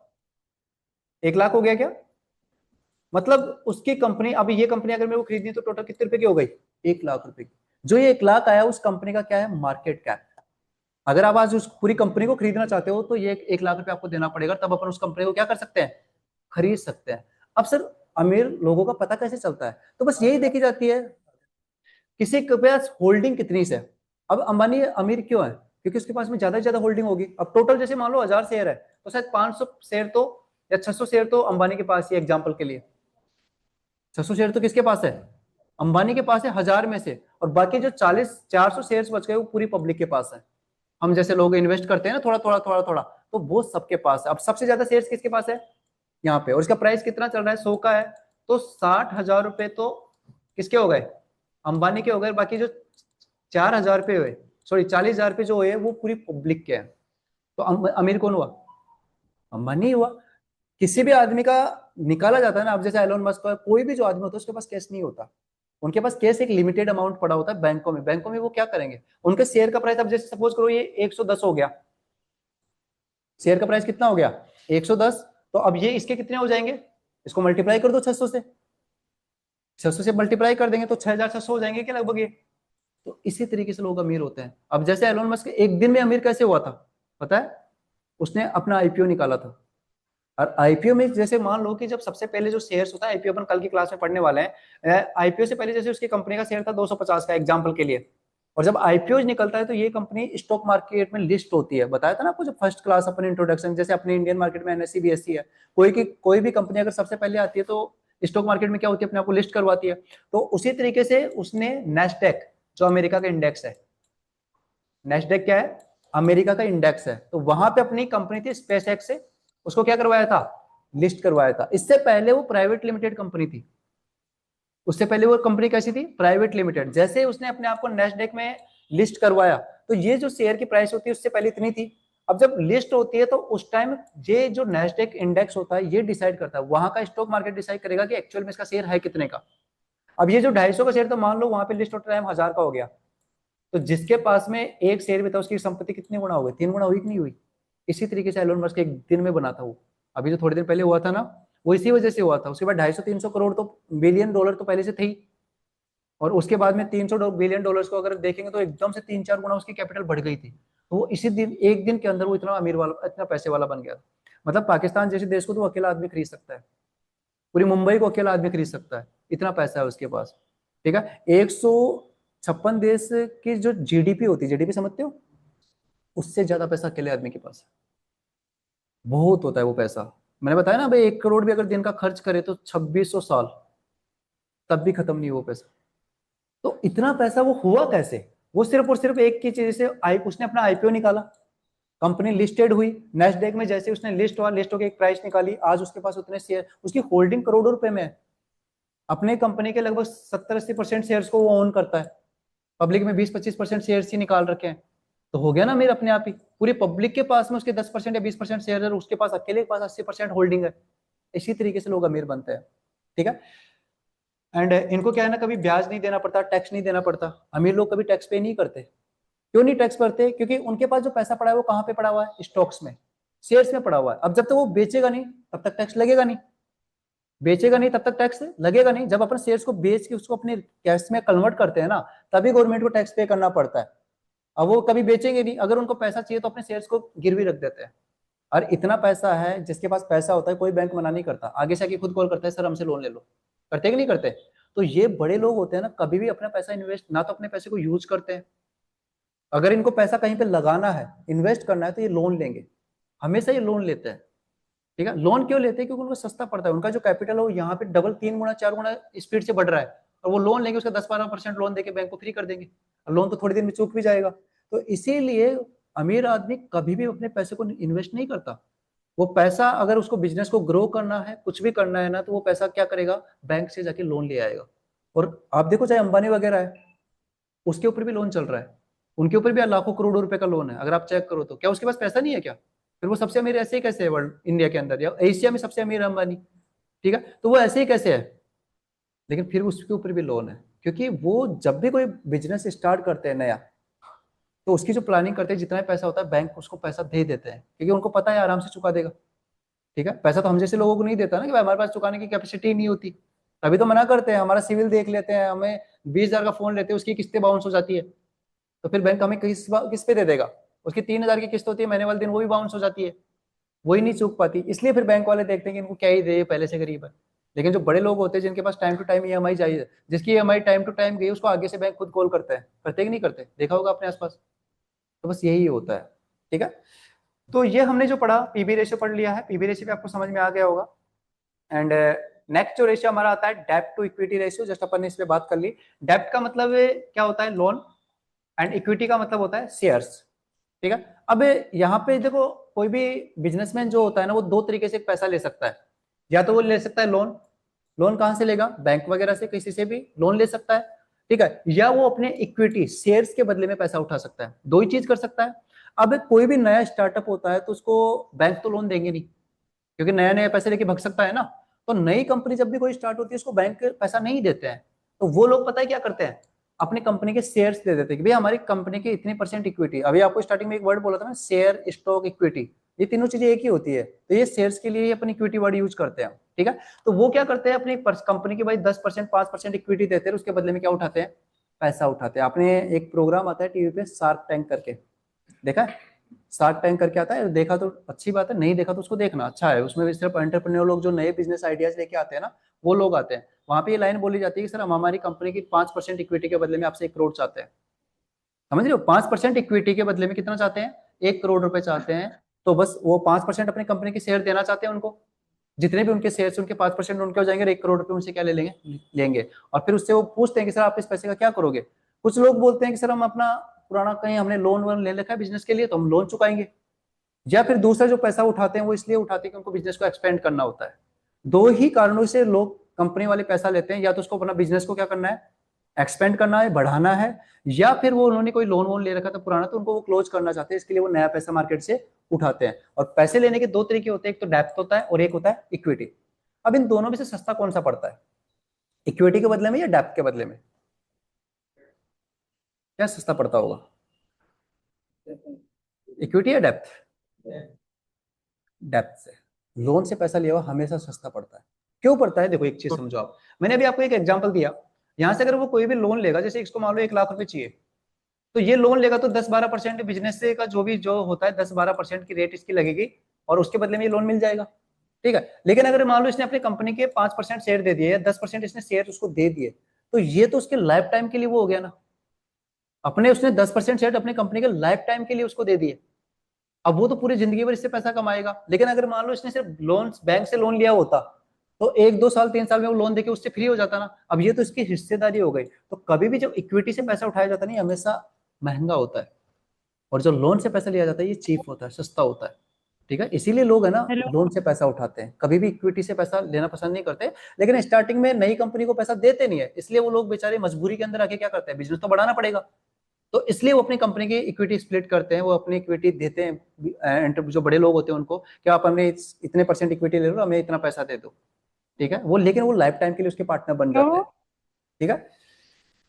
1 लाख हो गया क्या, मतलब उसकी कंपनी, अभी ये कंपनी अगर मेरे को खरीदनी तो टोटल कितने रुपए की हो गई, 1 लाख रुपए की। जो ये 1 लाख आया उस कंपनी का क्या है, मार्केट कैप। अगर आप आज उस पूरी कंपनी को खरीदना चाहते हो तो ये 1 लाख रुपए आपको देना पड़ेगा, तब अपन उस कंपनी को क्या कर सकते हैं, खरीद सकते हैं। अब सर अमीर लोगों का पता कैसे चलता है, तो बस यही देखी जाती है किसी के पास होल्डिंग कितनी है। अब अंबानी अमीर क्यों है, क्योंकि उसके पास में ज्यादा से ज्यादा होल्डिंग होगी। अब टोटल जैसे मान लो 1000 शेयर है तो शायद 500 शेयर तो, या 600 शेयर तो अंबानी के पास ही, एग्जाम्पल के लिए 600 शेयर तो किसके पास है, अंबानी के पास है 1000 में से, और बाकी जो 400 शेयर बच गए वो पूरी पब्लिक के पास है। हम जैसे लोग इन्वेस्ट करते हैं ना थोड़ा थोड़ा थोड़ा थोड़ा, तो वो सबके पास है। अब सबसे ज्यादा शेयर्स किसके पास है, यहाँ पे, और इसका प्राइस कितना चल रहा है, 100 का है, तो 60,000 रुपए तो किसके हो गए, अंबानी के हो गए। बाकी जो 4000 रुपए हुए, सॉरी 40,000 रुपए जो हुए वो पूरी पब्लिक के हैं। तो अमीर कौन हुआ, अंबानी हुआ। किसी भी आदमी का निकाला जाता है ना, अब जैसे एलोन मस्क का, कोई भी जो आदमी होता है उसके पास कैश नहीं होता, उनके पास कैश एक लिमिटेड अमाउंट पड़ा होता है बैंकों में। बैंकों में वो क्या करेंगे, उनके शेयर का प्राइस, अब जैसे सपोज करो ये 110 हो गया, शेयर का प्राइस कितना हो गया, 110, तो अब ये इसके कितने हो जाएंगे, इसको मल्टीप्लाई कर दो 600 से, 600 से मल्टीप्लाई कर देंगे तो 6600 हो जाएंगे क्या लगभग ये। तो इसी तरीके से लोग अमीर होते हैं। अब जैसे एलोन मस्क एक दिन में अमीर कैसे हुआ था, पता है, उसने अपना आईपीओ निकाला था। और आईपीओ में जैसे मान लो कि जब सबसे पहले जो शेयर्स होता है, आईपीओ अपन कल की क्लास में पढ़ने वाले हैं, आईपीओ से पहले जैसे उसकी कंपनी का शेयर था 250 का एग्जांपल के लिए, और जब आईपीओ निकलता है तो ये कंपनी स्टॉक मार्केट में लिस्ट होती है। बताया था ना आपको जब फर्स्ट क्लास अपने इंट्रोडक्शन, जैसे अपने इंडियन मार्केट में एनएससी बीएससी है, कोई भी कंपनी अगर सबसे पहले आती है तो स्टॉक मार्केट में क्या होती है, अपने आप को लिस्ट करवाती है। तो उसी तरीके से उसने नेस्डेक, जो अमेरिका का इंडेक्स है, नेस्डेक क्या है, अमेरिका का इंडेक्स है, तो वहां पे अपनी कंपनी थी स्पेस एक्स से, उसको क्या करवाया था, लिस्ट करवाया था। इससे पहले वो प्राइवेट लिमिटेड कंपनी थी, उससे पहले वो कंपनी कैसी थी, प्राइवेट लिमिटेड। जैसे उसने अपने आप को नेस्डेक में लिस्ट करवाया, तो ये जो शेयर की प्राइस होती है उससे पहले इतनी थी। अब जब लिस्ट होती है तो उस टाइम ये जो नेस्डेक इंडेक्स होता है ये डिसाइड करता है, वहां का स्टॉक मार्केट डिसाइड करेगा कि एक्चुअल में इसका शेयर है कितने का। अब ये जो 250 का शेयर था, मान लो वहां पे लिस्ट होता टाइम 1000 का हो गया, तो जिसके पास में एक शेयर भी था उसकी संपत्ति कितनी गुना हो गई, 3 गुना हुई कि नहीं हुई। इसी तरीके से एलोन मस्क एक दिन में बना था वो, अभी जो थोड़े दिन पहले हुआ था ना, वो इसी वजह से हुआ था। उसके बाद 250-300 करोड़ तो, बिलियन डॉलर तो पहले से थे ही, और उसके बाद में 300 बिलियन डॉलर्स को अगर देखेंगे तो एकदम से 3-4 गुना उसकी कैपिटल बढ़ गई थी। तो वो इसी दिन, एक दिन के अंदर वो इतना अमीर वाला, इतना पैसे वाला बन गया। मतलब पाकिस्तान जैसे देश को तो अकेला आदमी खरीद सकता है, पूरी मुंबई को अकेला आदमी खरीद सकता है, इतना पैसा है उसके पास। ठीक है, 156 देश की जो जीडीपी होती है, जीडीपी समझते हो, उससे ज्यादा पैसा अकेले आदमी के पास है। बहुत होता है वो पैसा। मैंने बताया ना भाई, 1 करोड़ भी अगर दिन का खर्च करे तो 2600 साल, तब भी खत्म नहीं हो वो पैसा। तो इतना पैसा वो हुआ कैसे, वो सिर्फ और सिर्फ एक की चीज से, उसने अपना आईपीओ निकाला, कंपनी लिस्टेड हुई नेस्डेक में, जैसे उसने लिस्ट हुआ, लिस्ट होकर एक प्राइस निकाली, आज उसके पास उतने शेयर, उसकी होल्डिंग करोड़ों रुपए में है। अपने कंपनी के लगभग 70-80% शेयर्स को वो ओन करता है, पब्लिक में 20-25% शेयर्स ही निकाल रखे हैं। तो हो गया ना मेरे अपने आप ही, पूरी पब्लिक के पास में उसके 10% या 20% शेयर है, उसके पास अकेले के पास 80% होल्डिंग है। इसी तरीके से लोग अमीर बनते हैं। ठीक है, एंड इनको क्या है ना, कभी ब्याज नहीं देना पड़ता, टैक्स नहीं देना पड़ता। अमीर लोग कभी टैक्स पे नहीं करते। क्यों नहीं टैक्स भरते? क्योंकि उनके पास जो पैसा पड़ा है वो कहाँ पे पड़ा हुआ है? स्टॉक्स में, शेयर्स में पड़ा हुआ है। अब जब तक वो बेचेगा नहीं तब तक टैक्स लगेगा नहीं, बेचेगा नहीं तब तक टैक्स लगेगा नहीं। जब अपन शेयर्स को बेच के उसको अपने कैश में कन्वर्ट करते हैं ना, तभी गवर्नमेंट को टैक्स पे करना पड़ता है। अब वो कभी बेचेंगे नहीं, अगर उनको पैसा चाहिए तो अपने शेयर्स को गिरवी रख देते हैं। और इतना पैसा है, जिसके पास पैसा होता है कोई बैंक मना नहीं करता, आगे से आके खुद कॉल करता है, सर हमसे लोन ले लो। करते कि नहीं करते? तो ये बड़े लोग होते हैं ना, कभी भी अपना पैसा इन्वेस्ट ना तो अपने पैसे को यूज करते हैं, अगर इनको पैसा कहीं पे लगाना है, इन्वेस्ट करना है, तो ये लोन लेंगे, हमेशा ये लोन लेते हैं। ठीक है, लोन क्यों लेते हैं? क्योंकि उनको सस्ता पड़ता है, उनका जो कैपिटल है वो यहाँ पे डबल, 3 गुना 4 गुना स्पीड से बढ़ रहा है, और वो लोन लेंगे, उसका 10-12% लोन देके बैंक को फ्री कर देंगे, और लोन तो थोड़ी देर में चूक भी जाएगा। तो इसीलिए अमीर आदमी कभी भी अपने पैसे को इन्वेस्ट नहीं करता। वो पैसा अगर उसको बिजनेस को ग्रो करना है, कुछ भी करना है ना, तो वो पैसा क्या करेगा? बैंक से जाके लोन ले आएगा। और आप देखो, चाहे अंबानी वगैरह है, उसके ऊपर भी लोन चल रहा है, उनके ऊपर भी लाखों करोड़ों रुपए का लोन है। अगर आप चेक करो तो क्या उसके पास पैसा नहीं है क्या? फिर वो सबसे अमीर ऐसे ही कैसे है वर्ल्ड, इंडिया के अंदर या एशिया में सबसे अमीर है अंबानी? ठीक है, तो वो ऐसे ही कैसे है? लेकिन फिर उसके ऊपर भी लोन है, क्योंकि वो जब भी कोई बिजनेस स्टार्ट करते हैं नया, तो उसकी जो प्लानिंग करते हैं, जितना भी पैसा होता है बैंक उसको पैसा दे देते हैं, क्योंकि उनको पता है आराम से चुका देगा। ठीक है, पैसा तो हम जैसे लोगों को नहीं देता ना, कि भाई हमारे पास चुकाने की कैपेसिटी नहीं होती, तभी तो मना करते हैं। हमारा सिविल देख लेते हैं, हमें 20,000 का फोन लेते हैं, उसकी किस्तें बाउंस हो जाती है, तो फिर बैंक हमें किस पे दे देगा? उसकी 3,000 की किस्त होती है महीने वाले दिन, वो भी बाउंस हो जाती है, वही नहीं चूक पाती। इसलिए फिर बैंक वाले देखते हैं कि इनको क्या ही दे, पहले से गरीब है। लेकिन जो बड़े लोग होते हैं, जिनके पास टाइम टू टाइम ईएमआई चाहिए, जिसकी ईएमआई टाइम टू टाइम गई, उसको आगे से बैंक खुद कॉल करते हैं। करते कि नहीं करते? देखा होगा अपने आसपास। तो बस यही होता है। ठीक है, तो ये हमने जो पढ़ा, पीबी रेशियो पढ़ लिया है, पीबी रेशियो भी आपको समझ में आ गया होगा। एंड नेक्स्ट जो रेशियो हमारा आता है डेब्ट टू इक्विटी रेशियो, जस्ट अपन ने इस पे बात कर ली। डेब्ट का मतलब क्या होता है? लोन। एंड इक्विटी का मतलब होता है शेयर्स। ठीक है, अब यहाँ पे देखो, कोई भी बिजनेसमैन जो होता है ना, वो दो तरीके से पैसा ले सकता है। या तो वो ले सकता है लोन, लोन कहाँ से लेगा? बैंक वगैरह से, किसी से भी लोन ले सकता है। ठीक है, या वो अपने इक्विटी शेयर्स के बदले में पैसा उठा सकता है, दो ही चीज कर सकता है। अब कोई भी नया स्टार्टअप होता है तो उसको बैंक तो लोन देंगे नहीं, क्योंकि नया नया पैसे लेके भग सकता है ना। तो नई कंपनी जब भी कोई स्टार्ट होती है, उसको बैंक पैसा नहीं देते हैं। तो वो लोग पता है क्या करते हैं? अपनी कंपनी के शेयर्स दे देते हैं, कि भाई हमारी कंपनी की इतनी परसेंट इक्विटी। अभी आपको स्टार्टिंग में एक वर्ड बोला था ना, शेयर, स्टॉक, इक्विटी, ये तीनों चीजें एक ही होती है। तो ये शेयर्स के लिए ही अपनी इक्विटी वर्ड यूज करते हैं। ठीक है, तो वो क्या करते हैं? अपनी कंपनी की भाई 10%, 5% इक्विटी देते हैं, उसके बदले में क्या उठाते हैं? पैसा उठाते हैं। आपने एक प्रोग्राम आता है टीवी पे, शार्क टैंक करके, देखा है? शार्क टैंक करके आता है, देखा तो अच्छी बात है, नहीं देखा तो उसको देखना, अच्छा है। उसमें भी सिर्फ एंटरप्रेन्योर लोग, जो नए बिजनेस आइडियाज लेके आते हैं ना, वो लोग आते हैं। वहां पे ये लाइन बोली जाती है कि सर हम हमारी कंपनी की 5% इक्विटी के बदले में आपसे 1 करोड़ चाहते हैं। समझ रहे हो? 5% इक्विटी के बदले में कितना चाहते हैं? 1 करोड़ रुपए चाहते हैं। तो बस वो 5% अपनी कंपनी के शेयर देना चाहते हैं उनको। जितने भी उनके शेयर उनके 5% उनके हो जाएंगे, और 1 करोड़ रुपए उनसे क्या ले लेंगे? लेंगे। और फिर उससे वो पूछते हैं कि सर आप इस पैसे का क्या करोगे? कुछ लोग बोलते हैं कि सर हम अपना पुराना, कहीं हमने लोन वोन ले रखा है बिजनेस के लिए, तो हम लोन चुकाएंगे। या फिर दूसरा जो पैसा उठाते हैं, वो इसलिए उठाते हैं कि उनको बिजनेस को एक्सपेंड करना होता है। दो ही कारणों से लोग, कंपनी वाले पैसा लेते हैं, या तो उसको अपना बिजनेस को क्या करना है? एक्सपेंड करना है, बढ़ाना है। या फिर वो उन्होंने कोई लोन वोन ले रखा था पुराना, तो उनको वो क्लोज करना चाहते हैं, इसके लिए वो नया पैसा मार्केट से उठाते हैं। और पैसे लेने के दो तरीके होते हैं, एक तो डेप्थ होता है और एक होता है इक्विटी। अब इन दोनों में से सस्ता कौन सा पड़ता है? इक्विटी के बदले में या डेप्थ के बदले में? क्या सस्ता पड़ता होगा? इक्विटी या डेप्थ? डेप्थ से। लोन से पैसा लिया हुआ हमेशा सस्ता पड़ता है। क्यों पड़ता है? देखो एक चीज समझो आप, मैंने अभी आपको एक एग्जांपल दिया। यहाँ से अगर वो कोई भी लोन लेगा, जैसे इसको मान लो 1 लाख रुपए चाहिए, तो ये लोन लेगा तो 10-12% बिजनेस से का जो भी जो होता है, 10-12% की रेट इसकी लगेगी, और उसके बदले में ये लोन मिल जाएगा। ठीक है, लेकिन अगर मान लो इसने अपनी कंपनी के 5% शेयर दे दिए, या 10% इसने शेयर उसको दे दिए, तो ये तो उसके लाइफ टाइम के लिए वो हो गया ना। अपने उसने 10% शेयर अपनी कंपनी के लाइफ टाइम के लिए उसको दे दिए। अब वो तो पूरी जिंदगी भर इससे पैसा कमाएगा। लेकिन अगर मान लो इसने सिर्फ लोन, बैंक से लोन लिया होता, तो 1-2 साल 3 साल में वो लोन देके उससे फ्री हो जाता ना। अब ये तो इसकी हिस्सेदारी हो गई। तो कभी भी जब इक्विटी से पैसा उठाया जाता है नहीं, हमेशा महंगा होता है। और जो लोन से पैसा लिया जाता है, ये चीप होता है, सस्ता होता है। ठीक है, इसीलिए लोग है ना, हेलो। लोन से पैसा उठाते हैं, कभी भी इक्विटी से पैसा लेना पसंद नहीं करते। लेकिन स्टार्टिंग में नई कंपनी को पैसा देते नहीं है, इसलिए वो लोग बेचारे मजबूरी के अंदर आके क्या करते हैं? बिजनेस तो बढ़ाना पड़ेगा, तो इसलिए वो अपनी कंपनी की इक्विटी स्प्लिट करते हैं, वो अपनी इक्विटी देते हैं। जो बड़े लोग होते हैं उनको, क्या आप हमें इतने % इक्विटी ले लो, हमें इतना पैसा दे दो। ठीक है, वो लेकिन वो लाइफ टाइम के लिए उसके पार्टनर बन तो जाते हैं। ठीक है।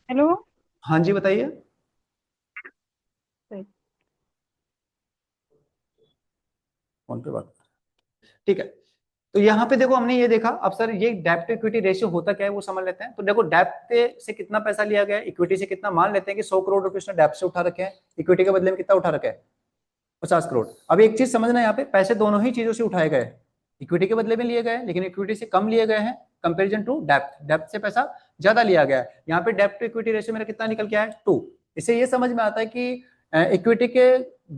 हेलो। हाँ जी बताइए। फोन पे बात। ठीक है। तो यहाँ पे देखो हमने ये देखा, अब सर ये डेब्ट टू इक्विटी रेशियो होता क्या है वो समझ लेते हैं। तो देखो डेब्ट से कितना पैसा लिया गया है, इक्विटी से कितना, मान लेते हैं कि 100 करोड़ रुपए उसने डेब्ट से उठा रखे हैं, इक्विटी के बदले में कितना उठा रखा है, 50 करोड़। अब एक चीज समझना, यहाँ पे पैसे दोनों ही चीजों से उठाए गए, इक्विटी के बदले में लिए गए लेकिन इक्विटी से कम लिए गए हैं कंपेरिजन टू डेप्थ, डेप्थ से पैसा ज्यादा लिया गया है। यहाँ पे डेप्थ टू इक्विटी रेशियो मेरा कितना निकल के आया है, 2। इससे ये समझ में आता है कि इक्विटी के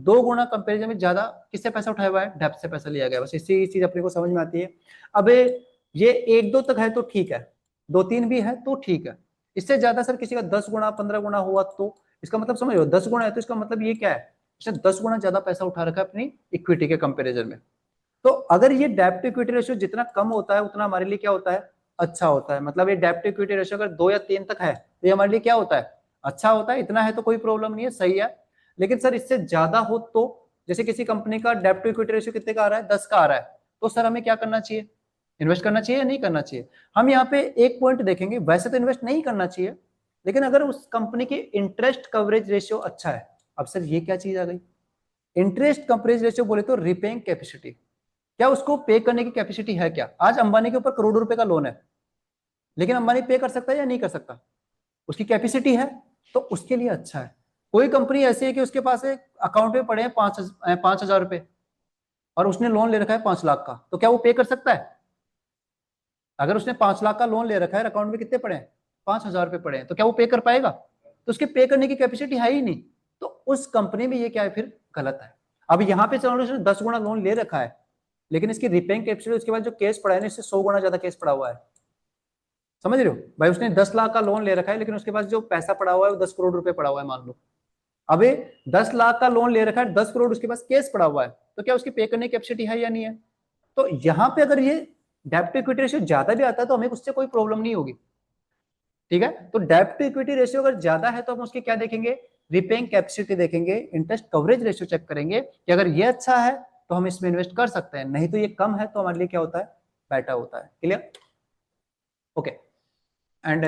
2 गुना कंपेरिजन में ज्यादा किससे पैसा उठाया हुआ है, डेप्थ से पैसा लिया गया है। बस इसी चीज अपने को समझ में आती है। अब ये 1-2 तक है तो ठीक है, 2-3 भी है तो ठीक है। इससे ज्यादा सर किसी का 10 गुना 15 गुना हुआ तो इसका मतलब समझ लो, 10 गुना है तो इसका मतलब ये क्या है, इसने 10 गुना ज्यादा पैसा उठा रखा है अपनी इक्विटी के कंपैरिजन में। तो अगर ये डेब्ट टू इक्विटी रेशियो जितना कम होता है उतना हमारे लिए क्या होता है, अच्छा होता है। मतलब ये डेब्ट टू इक्विटी रेशियो अगर 2 या 3 तक है तो ये हमारे लिए क्या होता है, अच्छा होता है। इतना है तो कोई प्रॉब्लम नहीं है, सही है। लेकिन सर इससे ज्यादा हो तो, जैसे किसी कंपनी का डेब्ट टू इक्विटी रेशियो कितने का आ रहा है, 10 का आ रहा है, तो सर हमें क्या करना चाहिए, इन्वेस्ट करना चाहिए या नहीं करना चाहिए। हम यहाँ पे एक पॉइंट देखेंगे, वैसे तो इन्वेस्ट नहीं करना चाहिए, लेकिन अगर उस कंपनी की इंटरेस्ट कवरेज रेशियो अच्छा है। अब सर ये क्या चीज आ गई, इंटरेस्ट कवरेज रेशियो बोले तो रिपेइंग कैपेसिटी, क्या उसको पे करने की कैपेसिटी है क्या। आज अंबानी के ऊपर करोड़ों रुपए का लोन है, लेकिन अंबानी पे कर सकता है या नहीं कर सकता, उसकी कैपेसिटी है, तो उसके लिए अच्छा है। कोई कंपनी ऐसी है कि उसके पास एक अकाउंट में पड़े हैं 5,000 रुपए और उसने लोन ले रखा है 5 लाख का, तो क्या वो पे कर सकता है। अगर उसने 5 लाख का लोन ले रखा है, अकाउंट में कितने पड़े हैं, 5,000 रुपए पड़े हैं, तो क्या वो पे कर पाएगा, तो उसके पे करने की कैपेसिटी है ही नहीं। तो उस कंपनी में ये क्या है, फिर गलत है। अब यहाँ पे चलो उसने 10 गुना लोन ले रखा है, लेकिन इसकी रिपेइंग कैपेसिटी, उसके बाद जो केस पड़ा है ना, इससे 100 गुना ज्यादा केस पड़ा हुआ है। समझ रहे हो भाई, उसने 10 लाख का लोन ले रखा है, लेकिन उसके पास जो पैसा पड़ा हुआ है वो 10 करोड़ रुपए पड़ा हुआ है मान लो। अब 10 लाख का लोन ले रखा है, 10 करोड़ उसके पास केस पड़ा हुआ है, तो क्या उसकी पे करने की कैपेसिटी है या नहीं है। तो यहाँ पे अगर ये डेब्ट टू इक्विटी रेशियो ज्यादा भी आता है तो हमें उससे कोई प्रॉब्लम नहीं होगी। ठीक है, तो डेब्ट टू इक्विटी रेशियो अगर ज्यादा है तो हम उसके क्या देखेंगे, रिपेइंग कैपेसिटी देखेंगे, इंटरेस्ट कवरेज रेशियो चेक करेंगे कि अगर ये अच्छा है तो हम इसमें इन्वेस्ट कर सकते हैं, नहीं तो ये कम है तो हमारे लिए क्या होता है, बेटर होता है। Clear, okay. एंड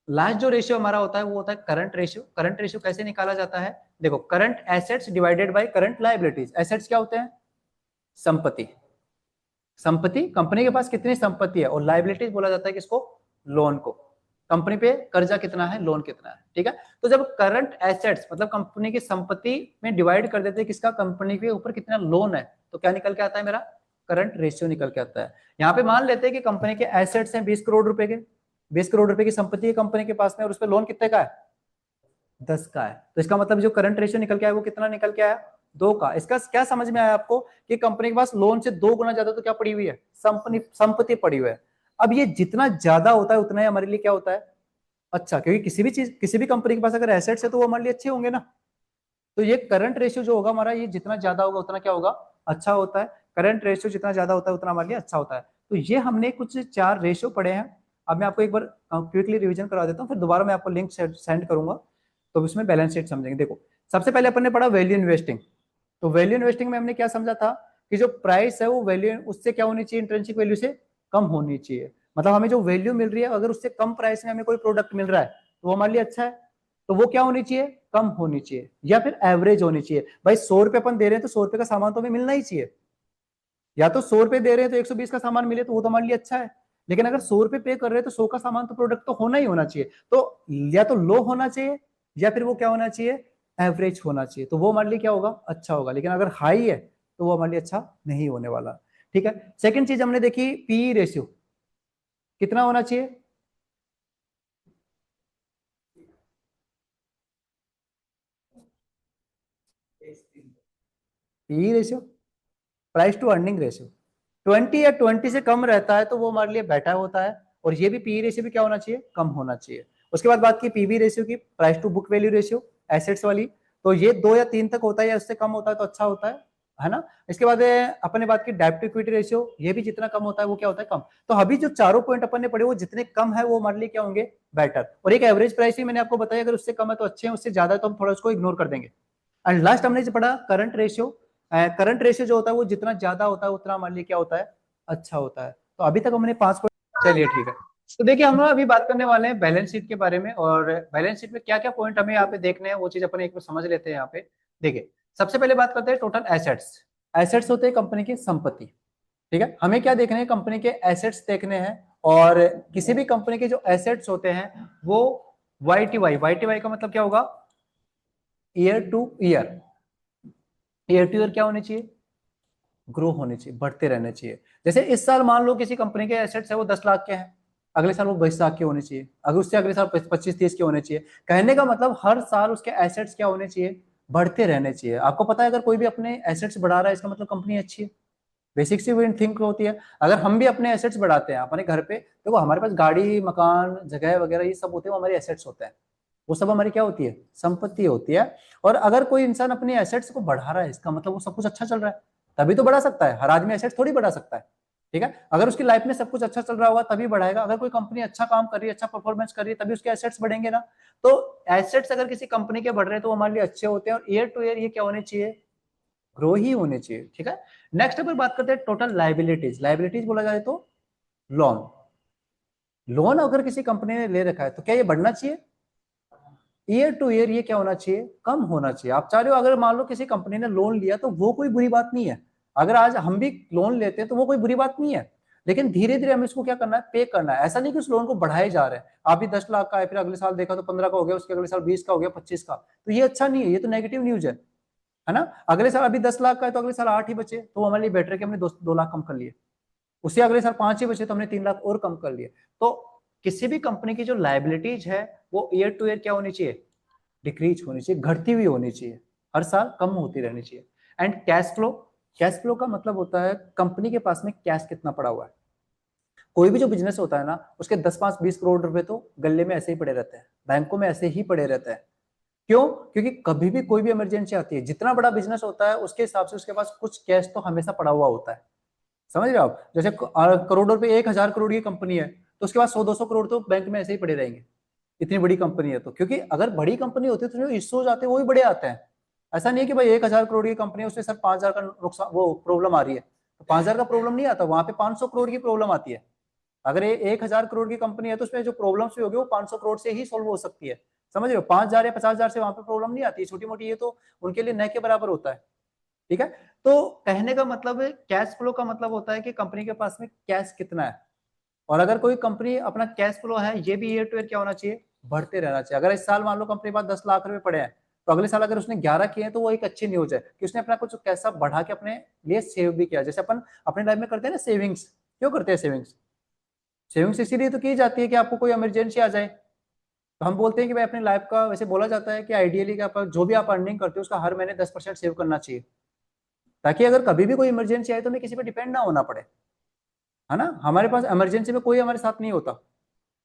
लास्ट जो रेशियो हमारा होता है वो होता है करंट रेशियो। करंट रेशियो कैसे निकाला जाता है, देखो current assets divided by current liabilities. Assets क्या होते हैं, संपत्ति, संपत्ति कंपनी के पास कितनी संपत्ति है, और लायबिलिटीज बोला जाता है किसको, लोन को, कंपनी पे कर्जा कितना है, लोन कितना है। ठीक है, तो जब करंट एसेट्स मतलब कंपनी की संपत्ति में डिवाइड कर देते हैं किसका, कंपनी के ऊपर कितना लोन है, तो क्या निकल के आता है, मेरा करंट रेशियो निकल के आता है। यहाँ पे मान लेते हैं कि कंपनी के एसेट्स हैं 20 करोड़ रुपए के, 20 करोड़ रुपए की संपत्ति है कंपनी के पास में, और उस पर लोन कितने का है, 10 का है। तो इसका मतलब जो करंट रेशियो निकल के आया वो कितना निकल के आया, 2 का। इसका क्या समझ में आया आपको कि कंपनी के पास लोन से 2 गुना ज्यादा तो क्या पड़ी हुई है, संपत्ति पड़ी हुई है। अब ये जितना ज्यादा होता है उतना ही हमारे लिए क्या होता है, अच्छा, क्योंकि किसी भी चीज, किसी भी कंपनी के पास अगर एसेट्स है तो वो हमारे लिए अच्छे होंगे ना। तो ये करंट रेशियो जो होगा हमारा, ये जितना ज्यादा होगा उतना क्या होगा, अच्छा होता है। करंट रेशियो जितना ज्यादा होता है उतना हमारे लिए अच्छा होता है। तो ये हमने कुछ 4 रेशियो पढ़े हैं। अब मैं आपको एक बार क्विकली रिवीजन करा देता हूँ, फिर दोबारा मैं आपको लिंक सेंड करूंगा, तो उसमें बैलेंस शीट समझेंगे। देखो सबसे पहले अपन ने पढ़ा वैल्यू इन्वेस्टिंग। तो वैल्यू इन्वेस्टिंग में हमने क्या समझा था कि जो प्राइस है वो वैल्यू उससे क्या होनी चाहिए, इंट्रिंसिक वैल्यू से कम होनी चाहिए। मतलब हमें जो वैल्यू मिल रही है अगर उससे कम प्राइस में हमें कोई प्रोडक्ट मिल रहा है तो वो हमारे लिए अच्छा है। तो वो क्या होनी चाहिए, कम होनी चाहिए, या फिर एवरेज होनी चाहिए। भाई 100 रुपए अपन दे रहे हैं तो 100 रुपए का सामान तो हमें मिलना ही चाहिए, या तो 100 रुपए दे रहे हैं तो 120 का सामान मिले तो वो तो हमारे लिए अच्छा है। लेकिन अगर 100 रुपए पे कर रहे हैं तो 100 का सामान तो प्रोडक्ट तो होना ही होना चाहिए। तो या तो लो होना चाहिए, या फिर वो क्या होना चाहिए, एवरेज होना चाहिए, तो वो हमारे लिए क्या होगा, अच्छा होगा। लेकिन अगर हाई है तो वो हमारे लिए अच्छा नहीं होने वाला। ठीक है, सेकंड चीज हमने देखी पीई रेशियो, कितना होना चाहिए, PE ratio, price to earning ratio. 20 या 20 से कम रहता है तो वो हमारे लिए बेटर होता है। और ये भी पीई रेशियो भी क्या होना चाहिए, कम होना चाहिए। उसके बाद बात की पीबी रेशियो की, price to book value ratio, assets वाली। तो ये 2 या 3 तक होता है, या उससे कम होता है तो अच्छा होता है ना। इसके बाद अपन ने बात की डेब्ट टू इक्विटी रेशियो, ये भी जितना कम होता है वो क्या होता है, कम। तो अभी जो चारों पॉइंट अपन ने पढ़े वो जितने कम है वो हमारे लिए क्या होंगे, बेटर। और एक एवरेज प्राइस भी मैंने आपको बताया, अगर उससे कम है तो अच्छे हैं, उससे ज्यादा है तो हम थोड़ा उसको इग्नोर कर देंगे। एंड लास्ट हमने जो पढ़ा करंट रेशियो, करंट रेशियो जो होता है वो जितना ज्यादा होता है उतना हमारे लिए क्या होता है, अच्छा होता है। तो अभी तक हमने 5 पॉइंट, चलिए ठीक है। तो देखिए हम लोग अभी बात करने वाले हैं बैलेंस शीट के बारे में, और बैलेंस शीट में क्या क्या पॉइंट हमें यहाँ पे देखने हैं वो चीज अपन एक बार समझ लेते हैं यहाँ पे। देखिए सबसे पहले बात करते हैं टोटल एसेट्स। एसेट्स होते हैं कंपनी की संपत्ति। ठीक है, हमें क्या देखने हैं, कंपनी के एसेट्स देखने हैं। और किसी भी कंपनी के जो एसेट्स होते हैं वो वाई का मतलब क्या होगा, year two year. Year two year क्या होने चाहिए, ग्रो होने चाहिए, बढ़ते रहने चाहिए। जैसे इस साल मान लो किसी कंपनी के एसेट्स है वो 10 लाख के हैं, अगले साल वो 20 लाख के होने चाहिए, अगर उससे अगले साल 25-30 के होने चाहिए। कहने का मतलब हर साल उसके एसेट्स क्या होने चाहिए, बढ़ते रहने चाहिए। आपको पता है अगर कोई भी अपने एसेट्स बढ़ा रहा है इसका मतलब कंपनी अच्छी है। बेसिक सी थिंक होती है। अगर हम भी अपने एसेट्स बढ़ाते हैं अपने घर पे, देखो हमारे पास गाड़ी मकान जगह वगैरह ये सब होते हैं, वो हमारे एसेट्स होते हैं। वो सब हमारी क्या होती है, संपत्ति होती है। और अगर कोई इंसान अपने एसेट्स को बढ़ा रहा है इसका मतलब वो सब कुछ अच्छा चल रहा है, तभी तो बढ़ा सकता है। हर आदमी एसेट्स थोड़ी बढ़ा सकता है। ठीक है, अगर उसकी लाइफ में सब कुछ अच्छा चल रहा होगा तभी बढ़ाएगा। अगर कोई कंपनी अच्छा काम कर रही है, अच्छा परफॉर्मेंस कर रही है, तभी उसके एसेट्स बढ़ेंगे ना। तो एसेट्स अगर किसी कंपनी के बढ़ रहे हैं तो हमारे लिए अच्छे होते हैं, और ईयर टू ईयर ये क्या होने चाहिए, ग्रो ही होने चाहिए। ठीक है, नेक्स्ट अपन बात करते हैं टोटल लाइबिलिटीज। लाइबिलिटीज बोला जाए तो लोन। लोन अगर किसी कंपनी ने ले रखा है तो क्या ये बढ़ना चाहिए, ईयर टू ईयर ये क्या होना चाहिए, कम होना चाहिए। आप चाह रहे हो अगर मान लो किसी कंपनी ने लोन लिया तो वो कोई बुरी बात नहीं है। अगर आज हम भी लोन लेते हैं तो वो कोई बुरी बात नहीं है। लेकिन धीरे धीरे हमें इसको क्या करना है, पे करना है। ऐसा नहीं कि उस लोन को बढ़ाए जा रहे हैं। आप भी 10 लाख का है, फिर अगले साल देखा तो 15 का हो गया, उसके अगले साल 20 का हो गया, 25 का। तो ये अच्छा नहीं है, ये तो नेगेटिव न्यूज है ना। अगले साल अभी 10 लाख का है तो अगले साल 8 ही बचे तो हमारे लिए बेटर है कि हमने 2 लाख कम कर लिए। उससे अगले साल 5 ही बचे तो हमने 3 लाख और कम कर लिए। तो किसी भी कंपनी की जो लाइबिलिटीज है वो ईयर टू ईयर क्या होनी चाहिए, डिक्रीज होनी चाहिए, घटती हुई होनी चाहिए, हर साल कम होती रहनी चाहिए। And cash flow, cash flow का मतलब होता है कंपनी के पास में कैश कितना पड़ा हुआ है। कोई भी जो बिजनेस होता है ना उसके 10 5 20 करोड़ रुपए तो गले में ऐसे ही पड़े रहते हैं, बैंकों में ऐसे ही पड़े रहते हैं। क्यों, क्योंकि कभी भी कोई भी इमरजेंसी आती है, जितना बड़ा बिजनेस होता है उसके हिसाब से उसके पास कुछ कैश तो हमेशा पड़ा हुआ होता है। समझ रहे हो आप, जैसे करोड़ों रुपए 1,000 करोड़ की कंपनी है तो उसके पास 100 200 करोड़ तो बैंक में ऐसे ही पड़े रहेंगे। इतनी बड़ी कंपनी है तो, क्योंकि अगर बड़ी कंपनी होती है तो जो इश्यूज आते हैं वो भी बड़े आते हैं। ऐसा नहीं है कि भाई 1,000 करोड़ की कंपनी है उसमें सर 5,000 का नुकसान वो प्रॉब्लम आ रही है, तो 5,000 का प्रॉब्लम नहीं आता, वहां पे 500 करोड़ की प्रॉब्लम आती है। अगर ये 1,000 करोड़ की कंपनी है तो उसमें जो प्रॉब्लम भी होगी वो 500 करोड़ से ही सोल्व हो सकती है। समझ रहे हो, 5,000 या 50,000 से वहां पे प्रॉब्लम नहीं आती है, छोटी मोटी, ये तो उनके लिए न के बराबर होता है। ठीक है, तो कहने का मतलब है कैश फ्लो का मतलब होता है कि कंपनी के पास में कैश कितना है। और अगर कोई कंपनी अपना कैश फ्लो है ये भी ईयर टू ईयर क्या होना चाहिए, बढ़ते रहना चाहिए। अगर इस साल मान लो कंपनी के पास 10 लाख रुपए पड़े हैं तो अगले साल अगर उसने 11 किए हैं तो वो एक अच्छी न्यूज है कि उसने अपना कुछ कैसा बढ़ा के अपने लिए सेव भी किया। जैसे अपन अपने लाइफ में करते हैं ना सेविंग्स, क्यों करते हैं सेविंग्स, सेविंग्स इसीलिए तो की जाती है कि आपको कोई इमरजेंसी आ जाए। तो हम बोलते हैं कि भाई अपनी लाइफ का, वैसे बोला जाता है कि आइडियली कि आप जो भी आप अर्निंग करते हो उसका हर महीने 10% सेव करना चाहिए, ताकि अगर कभी भी कोई इमरजेंसी आए तो हमें किसी पे डिपेंड ना होना पड़े। है ना, हमारे पास इमरजेंसी में कोई हमारे साथ नहीं होता।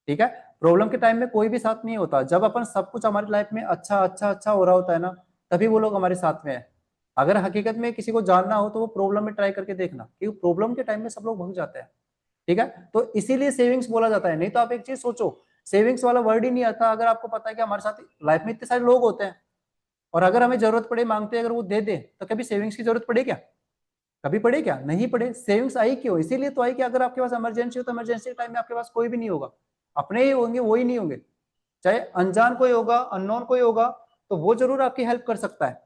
ठीक है, प्रॉब्लम के टाइम में कोई भी साथ नहीं होता। जब अपन सब कुछ हमारी लाइफ में अच्छा अच्छा अच्छा हो रहा होता है ना, तभी वो लोग हमारे साथ में है। अगर हकीकत में किसी को जानना हो तो वो प्रॉब्लम में ट्राई करके देखना, क्योंकि प्रॉब्लम के टाइम में सब लोग भग जाते हैं। ठीक है, तो इसीलिए सेविंग्स बोला जाता है। नहीं तो आप एक चीज सोचो, सेविंग्स वाला वर्ड ही नहीं आता अगर आपको पता है कि हमारे साथ लाइफ में इतने सारे लोग होते हैं, और अगर हमें जरूरत पड़े मांगते हैं अगर वो दे दे, तो कभी सेविंग्स की जरूरत पड़े क्या, कभी पड़े क्या, नहीं पड़े। सेविंग्स आई क्यों, इसीलिए तो आई कि अगर आपके पास इमरजेंसी हो तो इमरजेंसी के टाइम में आपके पास कोई भी नहीं होगा, अपने ही होंगे, वो ही नहीं होंगे। चाहे अनजान कोई होगा, अननोन कोई होगा, तो वो जरूर आपकी हेल्प कर सकता है।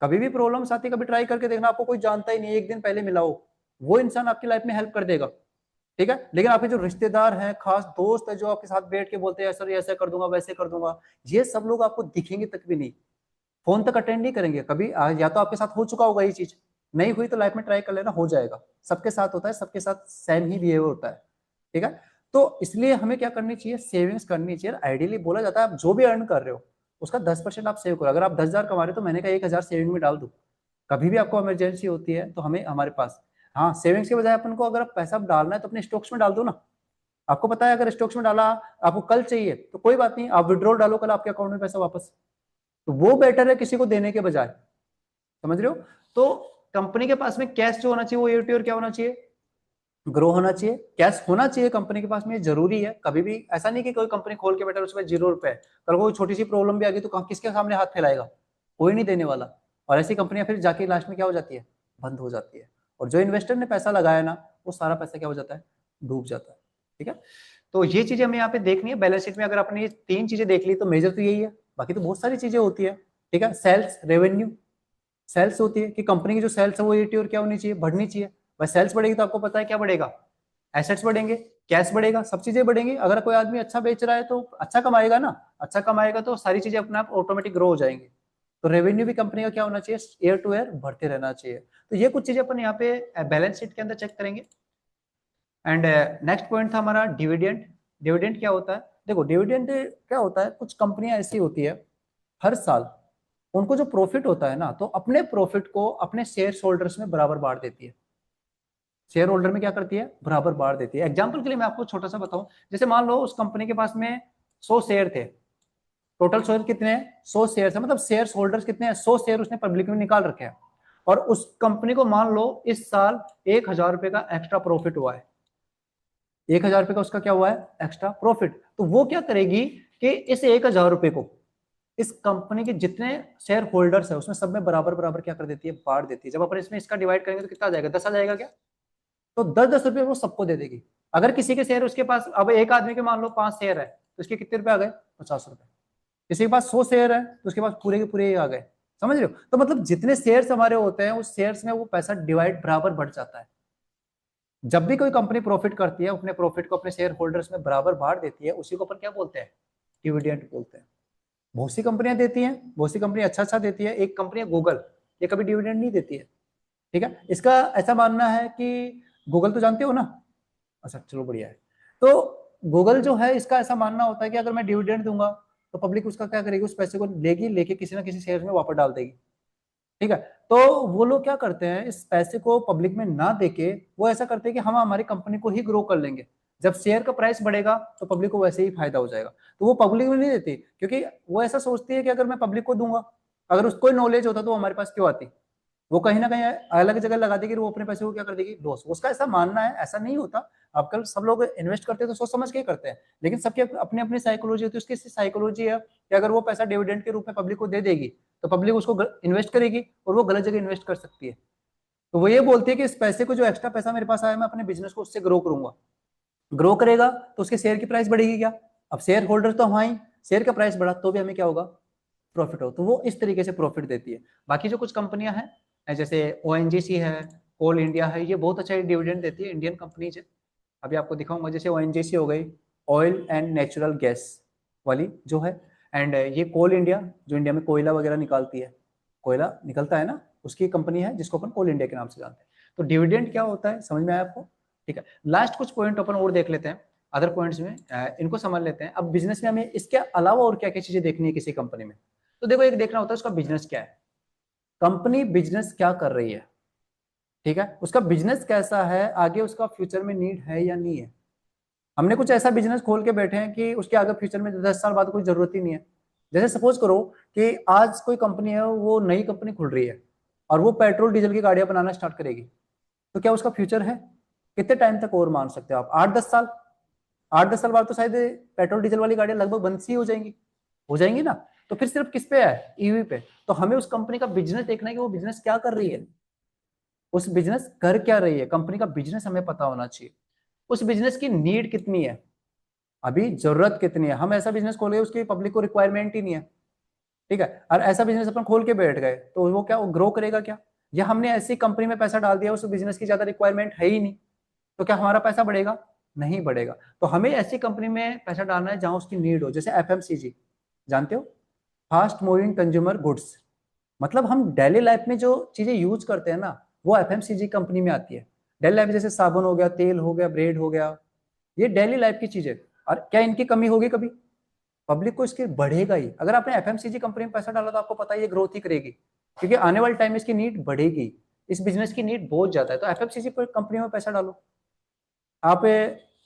कभी भी प्रॉब्लम आती है, कभी ट्राई करके देखना, आपको कोई जानता ही नहीं, एक दिन पहले मिला हो, वो इंसान आपकी लाइफ में हेल्प कर देगा। ठीक है, लेकिन आपके जो रिश्तेदार हैं, खास दोस्त है, जो आपके साथ बैठ के बोलते हैं सर ऐसा कर दूंगा वैसे कर दूंगा, ये सब लोग आपको दिखेंगे तक भी नहीं, फोन तक अटेंड नहीं करेंगे कभी। या तो आपके साथ हो चुका होगा ये चीज, नहीं हुई तो लाइफ में ट्राई कर लेना, हो जाएगा। सबके साथ होता है, सबके साथ सेम ही बिहेवियर होता है। ठीक है, तो इसलिए हमें क्या करनी चाहिए, सेविंग्स करनी चाहिए। आइडियली बोला जाता है आप जो भी अर्न कर रहे हो उसका 10% आप सेव करो। अगर आप 10,000 कमा रहे हो तो महीने का 1,000 सेविंग में डाल दो। कभी भी आपको इमरजेंसी होती है तो हमें हमारे पास, हाँ सेविंग्स के बजाय अपन को अगर पैसा डालना है तो अपने स्टॉक्स में डाल दो ना। आपको पता है अगर स्टॉक्स में डाला, आपको कल चाहिए तो कोई बात नहीं, आप विड्रॉल डालो, कल आपके अकाउंट में पैसा वापस, तो वो बेटर है किसी को देने के बजाय। समझ रहे हो, तो कंपनी के पास में कैश जो होना चाहिए वो ईयर टू ईयर क्या होना चाहिए, ग्रो होना चाहिए। कैश होना चाहिए कंपनी के पास में, जरूरी है। कभी भी ऐसा नहीं कि कोई कंपनी खोल के बैठा उसमें 0 रुपए, कल कोई छोटी सी प्रॉब्लम भी आ गई तो किसके सामने हाथ फैलाएगा, कोई नहीं देने वाला। और ऐसी कंपनियां फिर जाके लास्ट में क्या हो जाती है, बंद हो जाती है। और जो इन्वेस्टर ने पैसा लगाया ना वो सारा पैसा क्या हो जाता है, डूब जाता है। ठीक है, तो ये चीजें हमें यहाँ पे देखनी है बैलेंस शीट में। अगर आपने ये 3 चीजें देख ली तो मेजर तो यही है, बाकी तो बहुत सारी चीजें होती है। ठीक है, सेल्स रेवेन्यू, सेल्स होती है कि कंपनी की जो सेल्स है वो 80 और क्या होनी चाहिए, बढ़नी चाहिए। भाई सेल्स बढ़ेगी तो आपको पता है क्या बढ़ेगा, एसेट्स बढ़ेंगे, कैश बढ़ेगा, सब चीजें बढ़ेंगी। अगर कोई आदमी अच्छा बेच रहा है तो अच्छा कमाएगा ना, अच्छा कमाएगा तो सारी चीजें अपने आप ऑटोमेटिक ग्रो हो जाएंगी। तो रेवेन्यू भी कंपनी का क्या होना चाहिए, ईयर टू ईयर बढ़ते रहना चाहिए। तो ये कुछ चीजें अपन यहाँ पे बैलेंस शीट के अंदर चेक करेंगे। एंड नेक्स्ट पॉइंट था हमारा डिविडेंड। डिविडेंड क्या होता है, देखो डिविडेंड क्या होता है, कुछ कंपनियां ऐसी होती है हर साल उनको जो प्रॉफिट होता है ना, तो अपने प्रॉफिट को अपने शेयर होल्डर्स में बराबर बांट देती है। शेयर होल्डर में क्या करती है, बराबर बांट देती है। एग्जांपल के लिए मैं आपको छोटा सा बताऊं, जैसे मान लो उस कंपनी के पास में 100 शेयर थे, टोटल शेयर कितने हैं, 100 शेयर है, मतलब शेयर होल्डर्स कितने हैं, 100 शेयर उसने पब्लिक में निकाल रखे हैं। और उस कंपनी को मान लो इस साल 1,000 रुपए का एक्स्ट्रा प्रॉफिट हुआ है, 1,000 रुपए का उसका क्या हुआ है, एक्स्ट्रा प्रॉफिट। तो वो क्या करेगी कि इस 1,000 रुपए को इस कंपनी के जितने शेयर होल्डर्स है उसमें सब में बराबर बराबर क्या कर देती है, बांट देती है। जब अपन इसमें इसका डिवाइड करेंगे तो कितना आ जाएगा, 10 आ जाएगा क्या, तो 10-10 रुपए वो सबको दे देगी। अगर किसी के शेयर उसके पास, अब एक आदमी के मान लो 5 शेयर है तो उसके कितने रुपए आ गए, 50 रुपए। किसी के पास 100 शेयर है तो उसके पास पूरे के पूरे आ गए। समझ रहे हो, तो मतलब जितने शेयर्स हमारे होते हैं उस शेयर्स में वो पैसा डिवाइड बराबर बढ़ जाता है। जब भी कोई कंपनी प्रॉफिट करती है अपने प्रॉफिट को अपने शेयर होल्डर्स में बराबर बांट देती है, उसी को अपन क्या बोलते हैं, डिविडेंड बोलते हैं। बहुत सी कंपनियां देती हैं, बहुत सी कंपनी अच्छा अच्छा देती है। एक कंपनी है गूगल, ये कभी डिविडेंड नहीं देती है। ठीक है, इसका ऐसा मानना है कि गूगल तो जानते हो ना, अच्छा चलो बढ़िया है। तो गूगल जो है इसका ऐसा मानना होता है कि अगर मैं डिविडेंड दूंगा तो पब्लिक उसका क्या करेगी, उस पैसे को लेगी, लेके किसी ना किसी शेयर में वापस डाल देगी। ठीक है, तो वो लोग क्या करते हैं, इस पैसे को पब्लिक में ना देके वो ऐसा करते हैं कि हम हमारी कंपनी को ही ग्रो कर लेंगे। जब शेयर का प्राइस बढ़ेगा तो पब्लिक को वैसे ही फायदा हो जाएगा, तो वो पब्लिक में नहीं देती, क्योंकि वो ऐसा सोचती है कि अगर मैं पब्लिक को दूंगा, अगर उसको नॉलेज होता तो वो हमारे पास क्यों आती, वो कहीं ना कहीं अलग जगह लगा देगी, वो अपने पैसे को क्या कर देगी, लॉस। उसका ऐसा मानना है, ऐसा नहीं होता। आजकल सब लोग इन्वेस्ट करते हैं तो सोच समझ के ही करते हैं, लेकिन सबकी अपनी अपनी साइकोलॉजी होती है। उसकी साइकोलॉजी है कि अगर वो पैसा डिविडेंड के रूप में पब्लिक को दे देगी तो पब्लिक उसको इन्वेस्ट करेगी और वो गलत जगह इन्वेस्ट कर सकती है। तो वो ये बोलती है कि इस पैसे को, जो एक्स्ट्रा पैसा मेरे पास आया, मैं अपने बिजनेस को उससे ग्रो करूंगा। ग्रो करेगा तो उसके शेयर की प्राइस बढ़ेगी क्या, अब शेयर होल्डर तो हम ही, शेयर का प्राइस बढ़ा तो भी हमें क्या होगा, प्रॉफिट हो। तो वो इस तरीके से प्रॉफिट देती है। बाकी जो कुछ कंपनियां हैं जैसे ओएनजीसी है, कोल इंडिया है, ये बहुत अच्छा डिविडेंड देती है, इंडियन कंपनीज है। अभी आपको दिखाऊंगा, जैसे ओएनजीसी हो गई, ऑयल एंड नेचुरल गैस वाली जो है, एंड ये कोल इंडिया जो इंडिया में कोयला वगैरह निकालती है, कोयला निकलता है ना, उसकी कंपनी है जिसको अपन कोल इंडिया के नाम से जानते हैं। तो डिविडेंड क्या होता है समझ में आया आपको। ठीक है, लास्ट कुछ पॉइंट अपन और देख लेते हैं, अदर पॉइंट्स में इनको समझ लेते हैं। अब बिजनेस में हमें इसके अलावा और क्या क्या चीजें देखनी है किसी कंपनी में। तो देखो, एक देखना होता है उसका बिजनेस क्या है, कंपनी बिजनेस क्या कर रही है। ठीक है, उसका बिजनेस कैसा है, आगे उसका फ्यूचर में नीड है या नहीं है। हमने कुछ ऐसा बिजनेस खोल के बैठे हैं कि उसके आगे फ्यूचर में 10 साल बाद कोई जरूरत ही नहीं है। जैसे सपोज करो कि आज कोई कंपनी है, वो नई कंपनी खुल रही है और वो पेट्रोल डीजल की गाड़ियां बनाना स्टार्ट करेगी, तो क्या उसका फ्यूचर है, कितने टाइम तक और मान सकते हो आप, 8-10 साल। 8-10 साल बाद तो शायद पेट्रोल डीजल वाली गाड़ियां लगभग बंद सी हो जाएंगी ना। तो फिर सिर्फ किस पे है, ईवी पे। तो हमें उस कंपनी का बिजनेस देखना है कि वो बिजनेस क्या कर रही है, उस बिजनेस कर क्या रही है, कंपनी का बिजनेस हमें पता होना चाहिए। उस बिजनेस की नीड कितनी है, अभी जरूरत कितनी है। हम ऐसा बिजनेस खोले उसकी पब्लिक को रिक्वायरमेंट ही नहीं है। ठीक है, और ऐसा बिजनेस अपन खोल के बैठ गए तो वो क्या, वो ग्रो करेगा क्या, या हमने ऐसी कंपनी में पैसा डाल दिया उस बिजनेस की ज्यादा रिक्वायरमेंट है ही नहीं, तो क्या हमारा पैसा बढ़ेगा, नहीं बढ़ेगा। तो हमें ऐसी कंपनी में पैसा डालना है जहां उसकी नीड हो। जैसे एफएमसीजी, जानते हो, फास्ट मूविंग कंज्यूमर गुड्स, मतलब हम डेली लाइफ में जो चीजें यूज करते हैं ना, वो एफएमसीजी कंपनी में आती है। डेली लाइफ जैसे साबुन हो गया, तेल हो गया, ब्रेड हो गया, ये डेली लाइफ की चीजें। और क्या इनकी कमी होगी कभी, पब्लिक को इसकी बढ़ेगा ही। अगर आपने एफएमसीजी कंपनी में पैसा डाला तो आपको पता है ये ग्रोथ ही करेगी, क्योंकि आने वाले टाइम में इसकी नीड बढ़ेगी, इस बिजनेस की नीड बहुत ज्यादा है। तो एफएमसीजी कंपनी में पैसा डालो। आप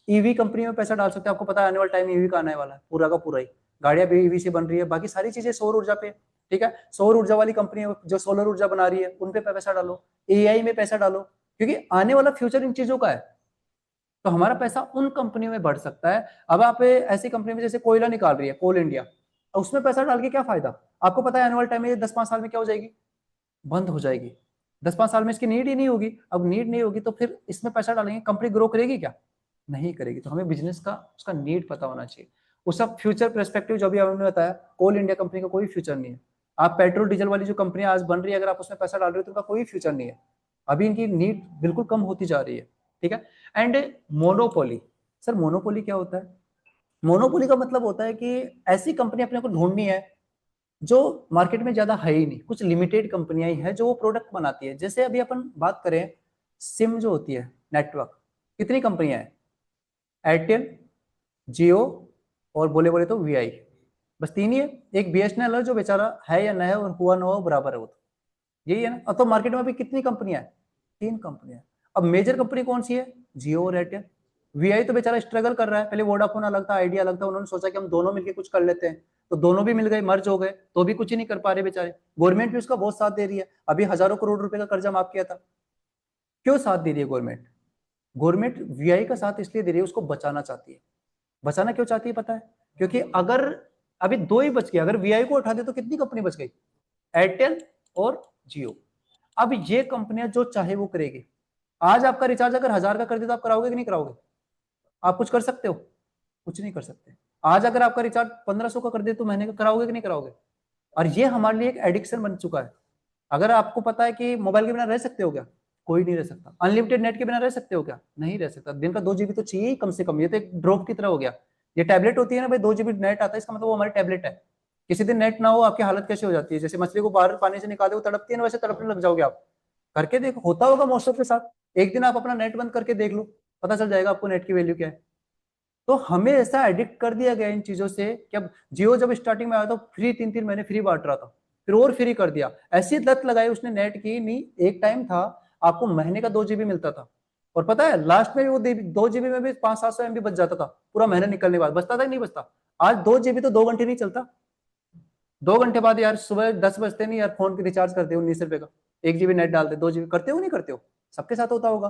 ईवी कंपनी में पैसा डाल सकते हैं, आपको पता है आने वाला टाइम ईवी का आने वाला है, पूरा का पूरा ही गाड़ियां भी ईवी से बन रही है, बाकी सारी चीजें सौर ऊर्जा पे। ठीक है, सौर ऊर्जा वाली कंपनी जो सोलर ऊर्जा बना रही है उन पे पैसा डालो, एआई में पैसा डालो, क्योंकि आने वाला फ्यूचर इन चीजों का है। तो हमारा पैसा उन कंपनियों में बढ़ सकता है। अब आप ऐसी कंपनी में जैसे कोयला निकाल रही है कोल इंडिया, उसमें पैसा डाल के क्या फायदा, आपको पता है आने वाले टाइम में 10-5 साल में क्या हो जाएगी, बंद हो जाएगी। 10-5 साल में इसकी नीड ही नहीं होगी। अब नीड नहीं होगी तो फिर इसमें पैसा डालेंगे, कंपनी ग्रो करेगी क्या, नहीं करेगी। तो हमें बिजनेस का उसका नीड पता होना चाहिए। उसका फ्यूचर पर्सपेक्टिव जो भी आपने बताया, कोल इंडिया कंपनी का कोई फ्यूचर नहीं है। आप पेट्रोल डीजल वाली जो कंपनी आज बन रही है, अगर आप उसमें पैसा डाल रहे हो तो उनका कोई फ्यूचर नहीं है। अभी इनकी नीड बिल्कुल कम होती जा रही है, ठीक है। एंड मोनोपोली, सर मोनोपोली क्या होता है? मोनोपोली का मतलब होता है कि ऐसी कंपनी अपने को ढूंढनी है जो मार्केट में ज्यादा है ही नहीं, कुछ लिमिटेड कंपनियां ही है जो वो प्रोडक्ट बनाती है। जैसे अभी अपन बात करें, सिम जो होती है, नेटवर्क, कितनी कंपनियां हैं? एयरटेल, जियो, और बोले बोले तो वीआई, बस तीन ही है। एक बीएसएनएल है जो बेचारा है या न है, और हुआ न हुआ बराबर है वो, तो यही है ना। अब तो मार्केट में अभी कितनी कंपनियां हैं? तीन कंपनियां। अब मेजर कंपनी कौन सी है? जियो और एयरटेल। वीआई तो बेचारा स्ट्रगल कर रहा है, पहले वोडाफोन अलग था, आइडिया अलग था, उन्होंने सोचा कि हम दोनों मिलकर कुछ कर लेते हैं, तो दोनों भी मिल गए, मर्ज हो गए, तो भी कुछ ही नहीं कर पा रहे बेचारे। गवर्नमेंट भी उसका बहुत साथ दे रही है, अभी हजारों करोड़ रुपए का कर्जा माफ किया था। क्यों साथ दे रही है गवर्नमेंट? गवर्नमेंट वीआई का साथ इसलिए दे रही है, उसको बचाना चाहती है। बचाना क्यों चाहती है पता है? क्योंकि अगर अभी दो ही बच गए, अगर वीआई को उठा दे तो कितनी कंपनी बच गई? एयरटेल और जियो। अब ये कंपनियां जो चाहे वो करेगी। आज आपका रिचार्ज अगर 1000 का कर दे तो आप कराओगे कि नहीं कराओगे? आप कुछ कर सकते हो? कुछ नहीं कर सकते। आज अगर आपका रिचार्ज 1500 का कर दे तो महीने का कराओगे कि नहीं कराओगे? और ये हमारे लिए एक एडिक्शन बन चुका है। अगर आपको पता है कि मोबाइल के बिना रह सकते हो क्या? कोई नहीं रह सकता। अनलिमिटेड नेट के बिना रह सकते हो क्या? नहीं रह सकता। दिन का 2 GB तो चाहिए ही कम से कम, ये तो एक ड्रॉप की तरह हो गया। ये टैबलेट होती है ना भाई, 2 GB नेट आता है, इसका मतलब वो हमारी टैबलेट है। किसी दिन नेट ना हो, आपकी हालत कैसी हो जाती है? जैसे मछली को बाहर पानी से निकाले वो तड़पती है ना, वैसे तड़पने लग जाओगे आप। करके देखो, होता होगा मौसम के साथ। एक दिन आप अपना नेट बंद करके देख लो, पता चल जाएगा आपको नेट की वैल्यू क्या है। तो हमें ऐसा एडिक्ट कर दिया गया इन चीजों से कि अब जियो जब स्टार्टिंग में आया तो फ्री 3-3 महीने फ्री बांट रहा था, फिर और फ्री कर दिया। ऐसी लत लगाई उसने नेट की, नहीं एक टाइम था आपको महीने का 2 GB मिलता था। और पता है लास्ट में भी वो 2 GB में भी 500-700 MB बच जाता था, पूरा महीना निकलने के बाद बचता था कि नहीं बचता? आज 2 GB तो 2 घंटे नहीं चलता। 2 घंटे बाद यार सुबह 10 बजते नहीं यार, फोन की रिचार्ज करते हो 19 रुपए का, 1 GB नेट डालते, 2 GB करते हो नहीं करते हो? सबके साथ होता होगा।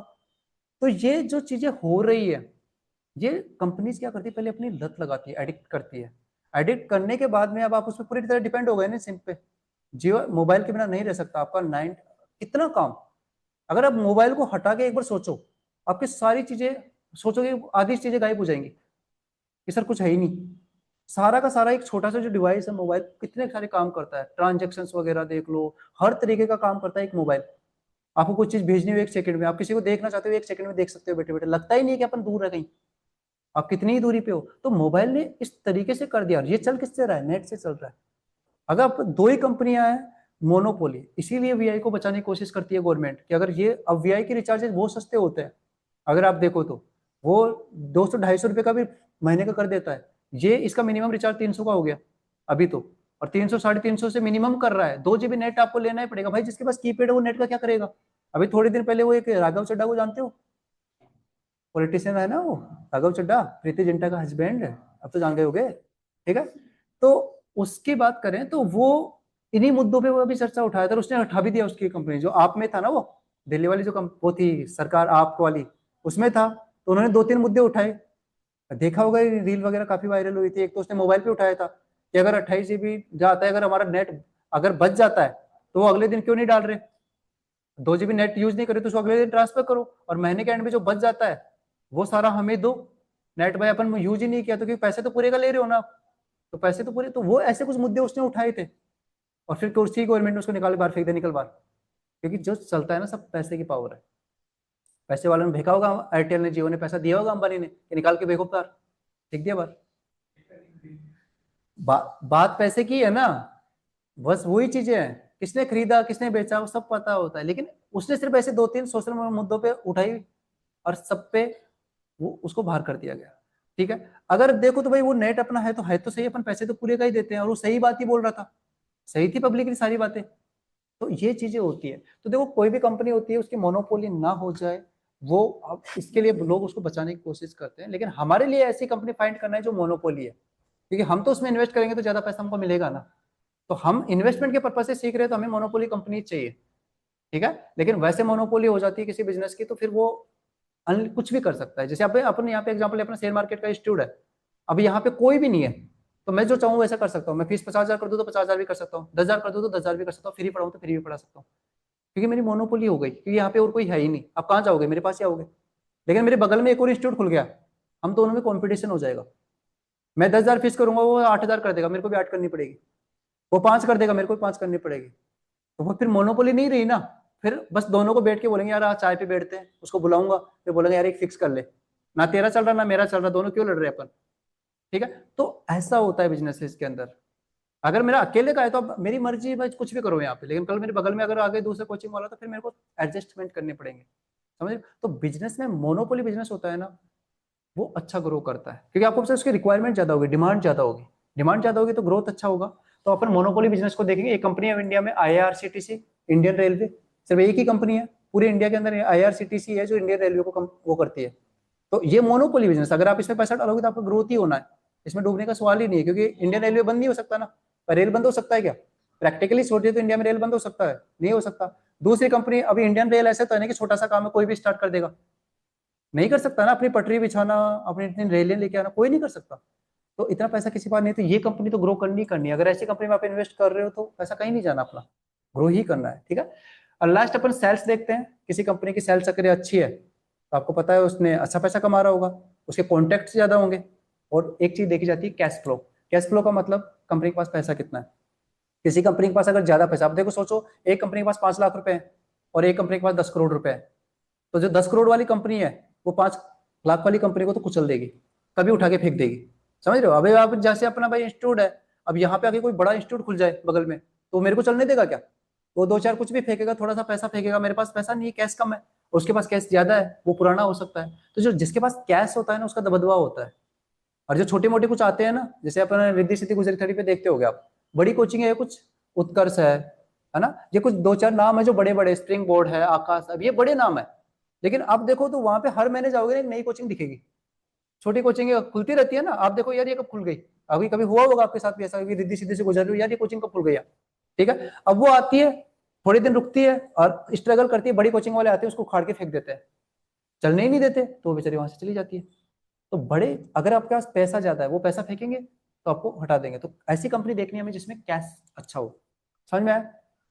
तो ये जो चीजें हो रही है, ये कंपनीज क्या करती है, पहले अपनी लत लगाती है, एडिक्ट करती है। एडिक्ट करने के बाद में अब आप उस पर पूरी तरह डिपेंड हो गए ना सिम पे। जियो मोबाइल के बिना नहीं रह सकता आपका 9 कितना काम। अगर आप मोबाइल को हटा के एक बार सोचो, आपकी सारी चीजें सोचोगे, आधी चीजें गायब हो जाएंगी कि सर कुछ है ही नहीं। सारा का सारा एक छोटा सा जो डिवाइस है मोबाइल, कितने सारे काम करता है, ट्रांजेक्शन वगैरह देख लो, हर तरीके का काम करता है एक मोबाइल। आपको कुछ चीज भेजनी हो 1 सेकंड में, आप किसी को देखना चाहते हो 1 सेकंड में देख सकते हो बैठे बैठे, लगता ही नहीं कि अपन दूर है कहीं, आप कितनी ही दूरी पे हो। तो मोबाइल ने इस तरीके से कर दिया, और ये चल किससे रहा है? नेट से चल रहा है। अगर आप दो ही कंपनियां हैं, मोनोपोली, इसीलिए वीआई को बचाने की कोशिश करती है गवर्नमेंट कि अगर ये, अब वीआई के रिचार्जेस बहुत सस्ते होते हैं, अगर आप देखो तो वो 200-250 रुपए का भी महीने का कर देता है। ये इसका मिनिमम रिचार्ज 300 का हो गया अभी तो, और 300-350 से मिनिमम कर रहा है। 2 GB नेट आपको लेना ही पड़ेगा भाई, जिसके पास कीपैड है वो नेट का क्या करेगा? अभी थोड़ी दिन पहले वो एक राघव चड्ढा को जानते हो, पॉलिटिशियन है ना वो, राघव चड्ढा, प्रीति जिंटा का हस्बैंड, अब तो जान गए होगे, ठीक है। तो उसकी बात करें तो वो इन्हीं मुद्दों पे वो अभी चर्चा उठाया था, और उसने हटा भी दिया। उसकी कंपनी जो आप में था ना, वो दिल्ली वाली जो वो थी सरकार आप वाली, उसमें था। तो उन्होंने 2-3 मुद्दे उठाए, देखा होगा रील वगैरह काफी वायरल हुई थी। एक तो उसने मोबाइल पे उठाया था कि अगर 28 GB जाता है, अगर हमारा नेट अगर बच जाता है तो वो अगले दिन क्यों नहीं डाल रहे? 2 GB नेट यूज नहीं करे तो उसको अगले दिन ट्रांसफर करो, और महीने के एंड में जो बच जाता है वो सारा हमें दो। नेट भाई अपन यूज ही नहीं किया तो, क्योंकि पैसे तो पूरे का ले रहे हो ना आप, तो पैसे तो पूरे। तो वो ऐसे कुछ मुद्दे उसने उठाए थे, और फिर कुर्सी गवर्नमेंट ने उसको निकाल बाहर फेंक दिया, निकल बाहर। क्योंकि जो चलता है ना सब पैसे की पावर है। पैसे वालों ने फेंका होगा, एयरटेल ने जियो ने पैसा दिया होगा अंबानी ने कि निकाल के फेंको बाहर, फेंक दिया बाहर। बात पैसे की है ना, बस वही चीजें हैं। किसने खरीदा किसने बेचा वो सब पता होता है, लेकिन उसने सिर्फ ऐसे 2-3 सोशल मुद्दों पे उठाई, और सब पे वो उसको बाहर कर दिया गया, ठीक है। अगर देखो तो भाई वो नेट अपना है तो सही, अपन पैसे तो पूरे का ही देते हैं, और वो सही बात ही बोल रहा था, सही थी पब्लिक की सारी बातें। तो ये चीजें होती है। तो देखो कोई भी कंपनी होती है, उसकी मोनोपोली ना हो जाए, वो अब इसके लिए लोग उसको बचाने की कोशिश करते हैं। लेकिन हमारे लिए ऐसी कंपनी फाइंड करना है जो मोनोपोली है, क्योंकि हम तो उसमें इन्वेस्ट करेंगे तो ज्यादा पैसा हमको मिलेगा ना। तो हम इन्वेस्टमेंट के पर्पज से सीख रहे हैं तो हमें मोनोपोली कंपनी चाहिए, ठीक है। लेकिन वैसे मोनोपोली हो जाती है किसी बिजनेस की तो फिर वो कुछ भी कर सकता है। जैसे अपन यहाँ पे एग्जाम्पल अपना शेयर मार्केट का इंस्टीट्यूट है, अब यहाँ पे कोई भी नहीं है, तो मैं जो चाहूँ वैसा कर सकता हूँ। मैं फीस 50,000 कर दूँ तो 50,000 भी कर सकता हूँ, 10,000 कर दूँ तो 10,000 भी कर सकता हूँ, फ्री पढ़ाऊँ तो फ्री भी पढ़ा सकता हूँ, क्योंकि मेरी मोनोपोली हो गई, क्योंकि यहाँ पे और कोई है ही नहीं। आप कहाँ जाओगे? मेरे पास ही आओगे। लेकिन मेरे बगल में एक और इंस्टीट्यूट खुल गया, हम दोनों में कॉम्पिटिशन हो जाएगा। मैं 10,000 फीस करूंगा, वो 8,000 कर देगा, मेरे को भी 8 करनी पड़ेगी। वो 5 कर देगा, मेरे को भी 5 करनी पड़ेगी। तो वो फिर मोनोपोली नहीं रही ना। फिर बस दोनों को बैठ के बोलेंगे यार आज चाय पे बैठते हैं, उसको बुलाऊंगा, फिर बोलेंगे यार एक फिक्स कर ले, ना तेरा चल रहा ना मेरा चल रहा, दोनों क्यों लड़ रहे हैं अपन। ठीक है, तो ऐसा होता है बिजनेस के अंदर। अगर मेरा अकेले का है तो अब मेरी मर्जी है भाई, कुछ भी करो यहाँ पे, लेकिन कल मेरे बगल में अगर आगे दूसरे कोचिंग वाला तो फिर मेरे को एडजस्टमेंट करने पड़ेंगे। समझ रहे हो? तो बिजनेस में मोनोपोली बिजनेस होता है ना, वो अच्छा ग्रो करता है, क्योंकि आपको उसकी रिक्वायरमेंट ज्यादा होगी, डिमांड ज्यादा होगी। डिमांड ज्यादा होगी तो ग्रोथ अच्छा होगा। तो अपन मोनोपोली बिजनेस को देखेंगे। एक कंपनी है इंडिया में, आईआरसीटीसी, इंडियन रेलवे। सिर्फ एक ही कंपनी है पूरे इंडिया के अंदर, आईआरसीटीसी है जो इंडियन रेलवे को वो करती है। तो ये मोनोपोली बिजनेस, अगर आप इसमें पैसा डालोगे तो आपको ग्रोथ ही होना है, इसमें डूबने का सवाल ही नहीं है, क्योंकि इंडियन रेलवे बंद नहीं हो सकता ना। पर रेल बंद हो सकता है क्या? प्रैक्टिकली सोचिए तो इंडिया में रेल बंद हो सकता है? नहीं हो सकता। दूसरी कंपनी, अभी इंडियन रेल ऐसे तो है कि छोटा सा काम है कोई भी स्टार्ट कर देगा, नहीं कर सकता ना। अपनी पटरी बिछाना, अपनी इतनी रेलें लेके आना कोई नहीं कर सकता। तो इतना पैसा किसी पास नहीं, तो ये कंपनी तो ग्रो करनी ही करनी है। अगर ऐसी कंपनी में आप इन्वेस्ट कर रहे हो तो पैसा कहीं नहीं जाना, अपना ग्रो ही करना है। ठीक है। और लास्ट अपन सेल्स देखते हैं। किसी कंपनी की सेल्स अगर अच्छी है तो आपको पता है उसने अच्छा पैसा कमा रहा होगा, उसके कॉन्टैक्ट ज्यादा होंगे। और एक चीज देखी जाती है, कैश फ्लो। कैश फ्लो का मतलब कंपनी के पास पैसा कितना है। किसी कंपनी के पास अगर ज्यादा पैसा, आप देखो सोचो, एक कंपनी के पास 5 लाख रुपए है और एक कंपनी के पास 10 करोड़ रुपए है। तो जो 10 करोड़ वाली कंपनी है वो 5 लाख वाली कंपनी को तो कुचल देगी, कभी उठा के फेंक देगी। समझ रहे हो? अभी आप जैसे अपना भाई इंस्टीट्यूट है, अब यहाँ पे आगे कोई बड़ा इंस्टीट्यूट खुल जाए बगल में, तो मेरे को चलने देगा क्या? वो दो चार कुछ भी फेंकेगा, थोड़ा सा पैसा फेंकेगा, मेरे पास पैसा नहीं है, कैश कम है, उसके पास कैश ज्यादा है, वो पुराना हो सकता है। तो जो जिसके पास कैश होता है ना, उसका दबदबा होता है। और जो छोटे मोटे कुछ आते हैं ना, जैसे अपने रिद्धि सिद्धि गुजर खड़ी पे देखते होगे आप, बड़ी कोचिंग है कुछ, उत्कर्ष है ना, ये कुछ दो चार नाम है जो बड़े बड़े, स्प्रिंग बोर्ड है, आकाश, अब ये बड़े नाम है। लेकिन आप देखो तो वहां पे हर महीने जाओगे ना एक नई कोचिंग दिखेगी। छोटी कोचिंग खुलती रहती है ना, आप देखो यार ये कब खुल गई। अभी कभी हुआ होगा आपके साथ भी ऐसा, रिद्धि सिद्धि से गुजर रही हो यार ये कोचिंग कब खुल गई यार। ठीक है, अब वो आती है, थोड़े दिन रुकती है और स्ट्रगल करती है, बड़ी कोचिंग वाले आते हैं उसको उखाड़ के फेंक देते हैं, चलने ही नहीं देते, तो वो बेचारी वहां से चली जाती है। तो बड़े, अगर आपके पास पैसा ज्यादा है, वो पैसा फेंकेंगे तो आपको हटा देंगे। तो ऐसी कंपनी देखनी है हमें जिसमें कैश अच्छा हो। समझ में आया?